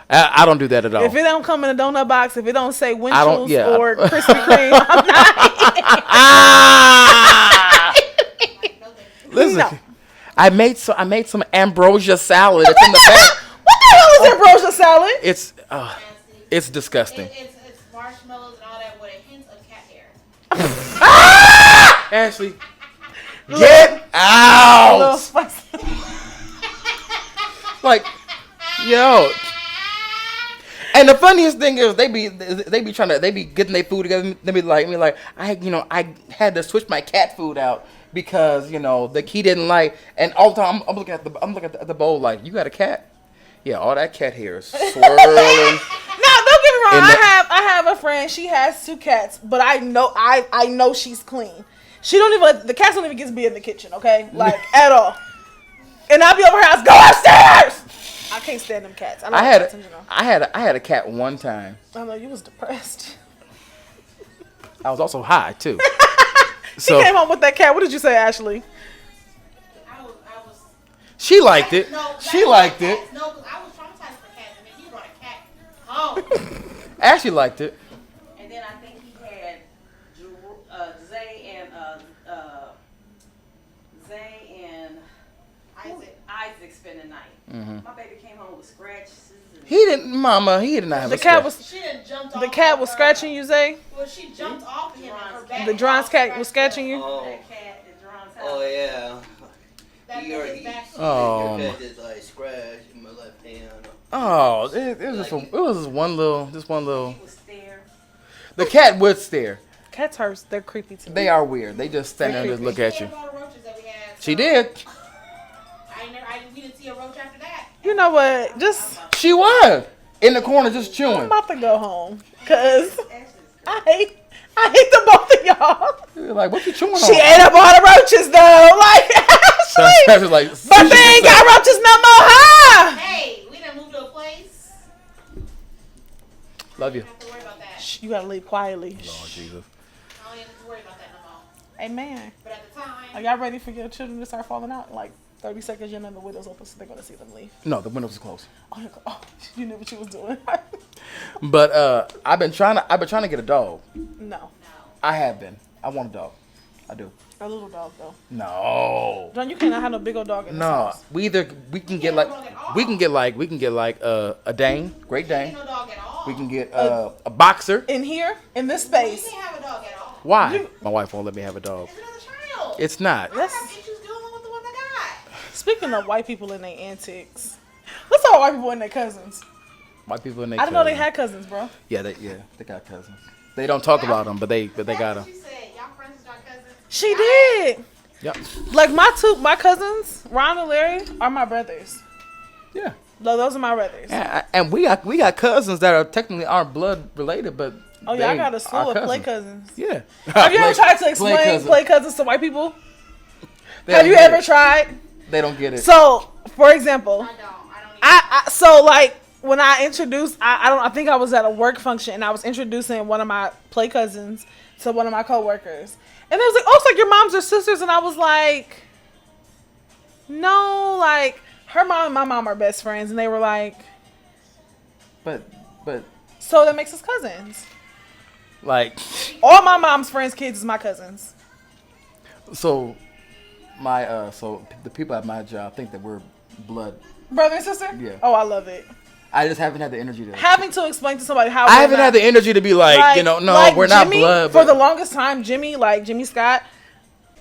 I don't do that at all. If it don't come in a donut box, if it don't say don't- Winchell's yeah. or Krispy Kreme, I'm not eating. Listen, No. I made some ambrosia salad. It's in the back. What the hell is ambrosia salad? It's disgusting. It's marshmallows and all that with a hint of cat hair. Ashley, get A little out! spicy. Like, yo. And the funniest thing is they be getting their food together. They be like, I had to switch my cat food out because he didn't like. And all the time I'm looking at the bowl like, you got a cat? Yeah, all that cat hair is swirling. No, don't get me wrong. I have a friend. She has 2 cats, but I know she's clean. She don't even the cats don't even get to be in the kitchen, okay? Like at all. And I'll be over her house. Go upstairs. I can't stand them cats. I had a cat one time. I know you was depressed. I was also high too. She came home with that cat. What did you say, Ashley? I was. She liked it. No, She liked it. No, because I was traumatized for cats, and then he brought a cat home. Ashley liked it. And then I think he had Zay and Isaac spend the night. My baby came home with scratches. He did not have The a cat scratch. was She done jumped off. the cat was of her- scratching you, Zay. Well, she jumped off him and her back. The Dron's cat was scratching you. Oh, That cat at Jeron's house. oh yeah. That He made already- his back. Oh. Your cat just like scratch in my left hand. Oh, it was just one little. He was there. The cat would stare. Cats hurts. They're creepy to me. They are weird. They just stand there and just look at you. All the roaches that we had, She so did. we didn't see a roach after that. You know what? Just She was in the corner just I'm chewing. about to go home because I hate the both of y'all. You're like, what you chewing on? She ate up all the roaches though. Like Ashley. Ashley's like, But they ain't got roaches no more, huh? Hey, we done moved to a place. Love you. Don't have to worry about that. Shh, you gotta leave quietly. Oh Jesus. I don't have to worry about that no more. Amen. But at the time, Are y'all ready for your children to start falling out? Like 30 seconds, you know the window's open, so they're gonna see them leave. No, the windows are closed. Oh, you knew what you was doing. But I've been trying to get a dog. No, I have been. I want a dog. I do. a little dog though. No. John, you cannot have no big old dog in this No. house. We can get like a Dane, Great Dane. ain't no dog at all. We can get a boxer. In here, in this You space. can't have a dog at all. Why? My wife won't let me have a dog. It's another child. It's not. I have issues dealing with the one I got. Speaking of white people and their antics, let's talk about white people and their cousins. White people in their I didn't know they cousins. had cousins, bro. Yeah, they got cousins. They don't talk about them, but they got That's them. what she said. Y'all friends is our cousins. She did. Yep. Like my cousins, Ron and Larry, are my brothers. Yeah. No, those are my brothers. And we got cousins that are technically aren't blood related, but Oh yeah, I got a slew of play cousins. Yeah. Have you ever tried to explain play cousins to white people? Have you ever tried? They don't get it. So, for example, I don't. so like when I introduced, I think I was at a work function and I was introducing one of my play cousins to one of my coworkers, and they was like, "Oh, it's like your moms are sisters," and I was like, "No, like her mom and my mom are best friends," and they were like, But "So that makes us cousins." like, All my mom's friends' kids is my cousins. so my so the people at my job think that we're blood. Brother and sister? Yeah. Oh, I love it. I just haven't had the energy to. Having to explain to somebody how I haven't had the energy to be like, no, like we're Jimmy, not blood. For the longest time, Jimmy Scott,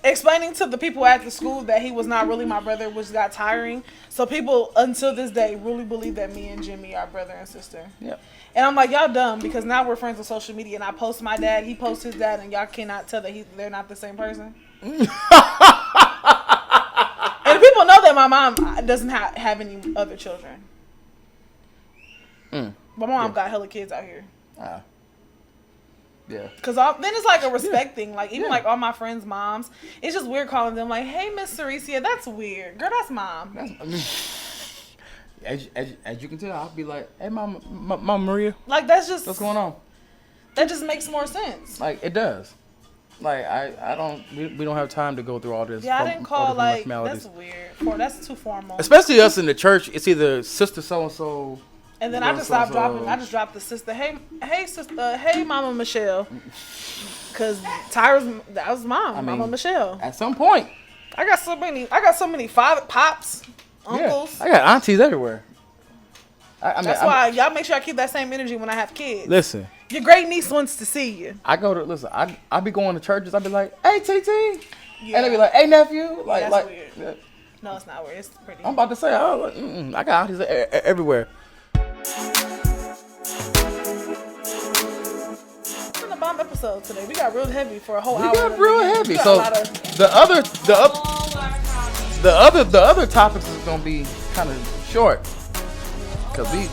explaining to the people at the school that he was not really my brother, which got tiring. So people, until this day, really believe that me and Jimmy are brother and sister. Yep. And I'm like, y'all dumb, because now we're friends on social media, and I post my dad, he posts his dad, and y'all cannot tell that they're not the same person. And people know that my mom doesn't have any other children. My mom got hella kids out here. Yeah. Cause then it's like a respect thing. Like even like all my friends' moms, it's just weird calling them like, "Hey, Miss Ceresia," that's weird. Girl, that's mom. As you can tell, I'll be like, "Hey, Mom Maria, Like that's just what's going on?" That just makes more sense. Like it does. Like I don't. We don't have time to go through all this. Yeah, I didn't call like that's weird. That's too formal. Especially us in the church. It's either sister so and so. And then I just stopped dropping. I just dropped the sister. Hey sister. Hey Mama Michelle. Cause that was Mama Michelle. At some point, I got so many pops, uncles. Yeah, I got aunties everywhere. That's why y'all make sure I keep that same energy when I have kids. Listen, your great niece wants to see you. I be going to churches. I be like, "Hey TT," and they be like, "Hey nephew." Like, that's weird. Yeah. No, it's not weird. It's pretty. I'm about to say, I got aunties everywhere. A bomb episode today. We got real heavy for a whole hour. We got real heavy. So the other topics is gonna be kind of short. Cause we.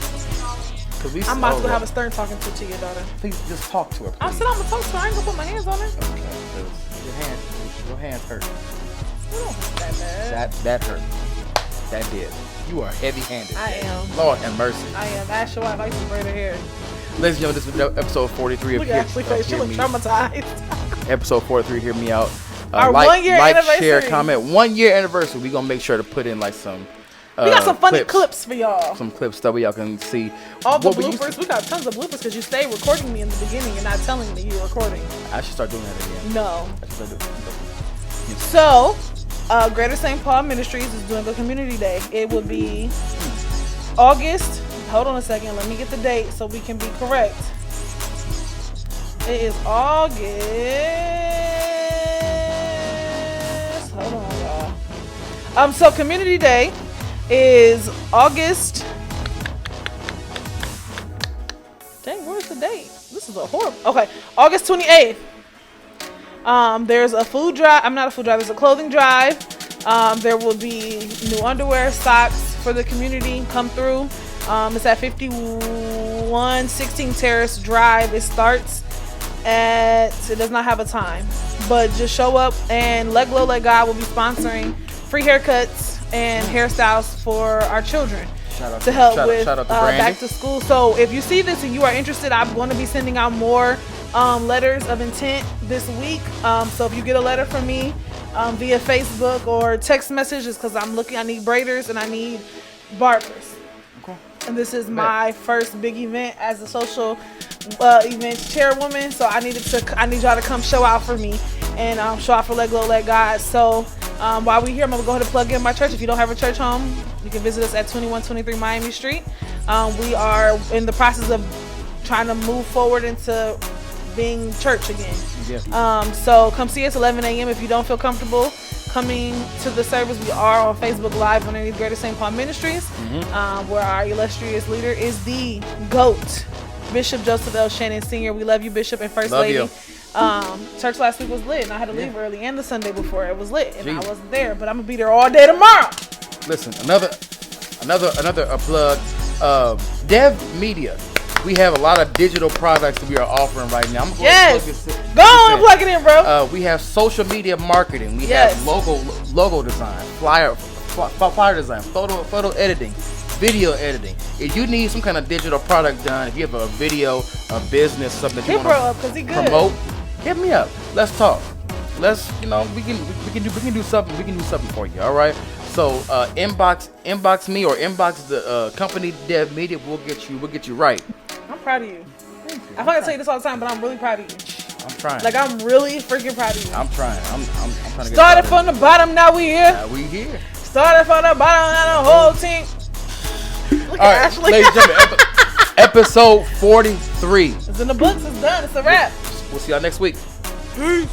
I'm about to have a stern talking to your daughter. Please just talk to her. Please. I said I'm gonna talk to her. I ain't gonna put my hands on her. Okay. Your hands hurt. That bad. That hurt. That did. You are heavy-handed. I am. Lord have mercy. I am. Ask your wife. I used to braid her hair. Ladies and gentlemen, this is episode 43 of She look traumatized. Episode 43, Hear Me Out. Our 1 year anniversary. Share, comment. 1 year anniversary. We're going to make sure to put in like some we got some funny clips for y'all. Some clips that y'all can see. All the bloopers. We got tons of bloopers because you stayed recording me in the beginning and not telling me you were recording. I should start doing that again. No. I should start doing that. So, Greater St. Paul Ministries is doing a community day. It will be August. Hold on a second. Let me get the date so we can be correct. It is August. Hold on, y'all. So community day is August. Dang, where's the date? This is a horrible. Okay, August 28th. There's a food drive. I'm not a food drive. There's a clothing drive. There will be new underwear, socks for the community. Come through. It's at 5116 Terrace Drive. It starts at. It does not have a time, but just show up. And Let Glow Let God will be sponsoring free haircuts and hairstyles for our children. To help with back to school. So if you see this and you are interested, I'm going to be sending out more letters of intent this week. So if you get a letter from me via Facebook or text messages, because I need braiders and I need barbers. Okay. And this is my first big event as a social event chairwoman. So I need y'all to come show out for me and show out for Let Glow Let God. So while we're here, I'm gonna go ahead and plug in my church. If you don't have a church home, you can visit us at 2123 Miami Street. We are in the process of trying to move forward into being church again. Yeah. So come see us 11 a.m. If you don't feel comfortable coming to the service, we are on Facebook Live underneath Greater St. Paul Ministries, where our illustrious leader is the GOAT, Bishop Joseph L. Shannon Sr. We love you, Bishop and First Lady. You. Church last week was lit, and I had to leave early, and the Sunday before it was lit, and I wasn't there, but I'm gonna be there all day tomorrow. Listen, another plug. Dev Media. We have a lot of digital products that we are offering right now. I'm gonna Yes. plug this Go on and in. plug it in, bro. We have social media marketing. We Yes. have logo design, flyer design, photo editing, video editing. If you need some kind of digital product done, if you have a video, a business, something that you Hit bro want up because he to good. promote, hit me up. Let's talk. Let's we can do something. We can do something for you. All right. So inbox me or inbox the company Dev Media. We'll get you right. I'm proud of you. I feel like I tell you this all the time, but I'm really proud of you. I'm trying. Like, I'm really freaking proud of you. I'm trying. I'm trying to get Started from the bottom, now we here. Now we here. Started from the bottom, now the whole team. Look All at right, Ashley. ladies and gentlemen, episode 43. It's in the books, it's done, it's a wrap. We'll see y'all next week. Peace.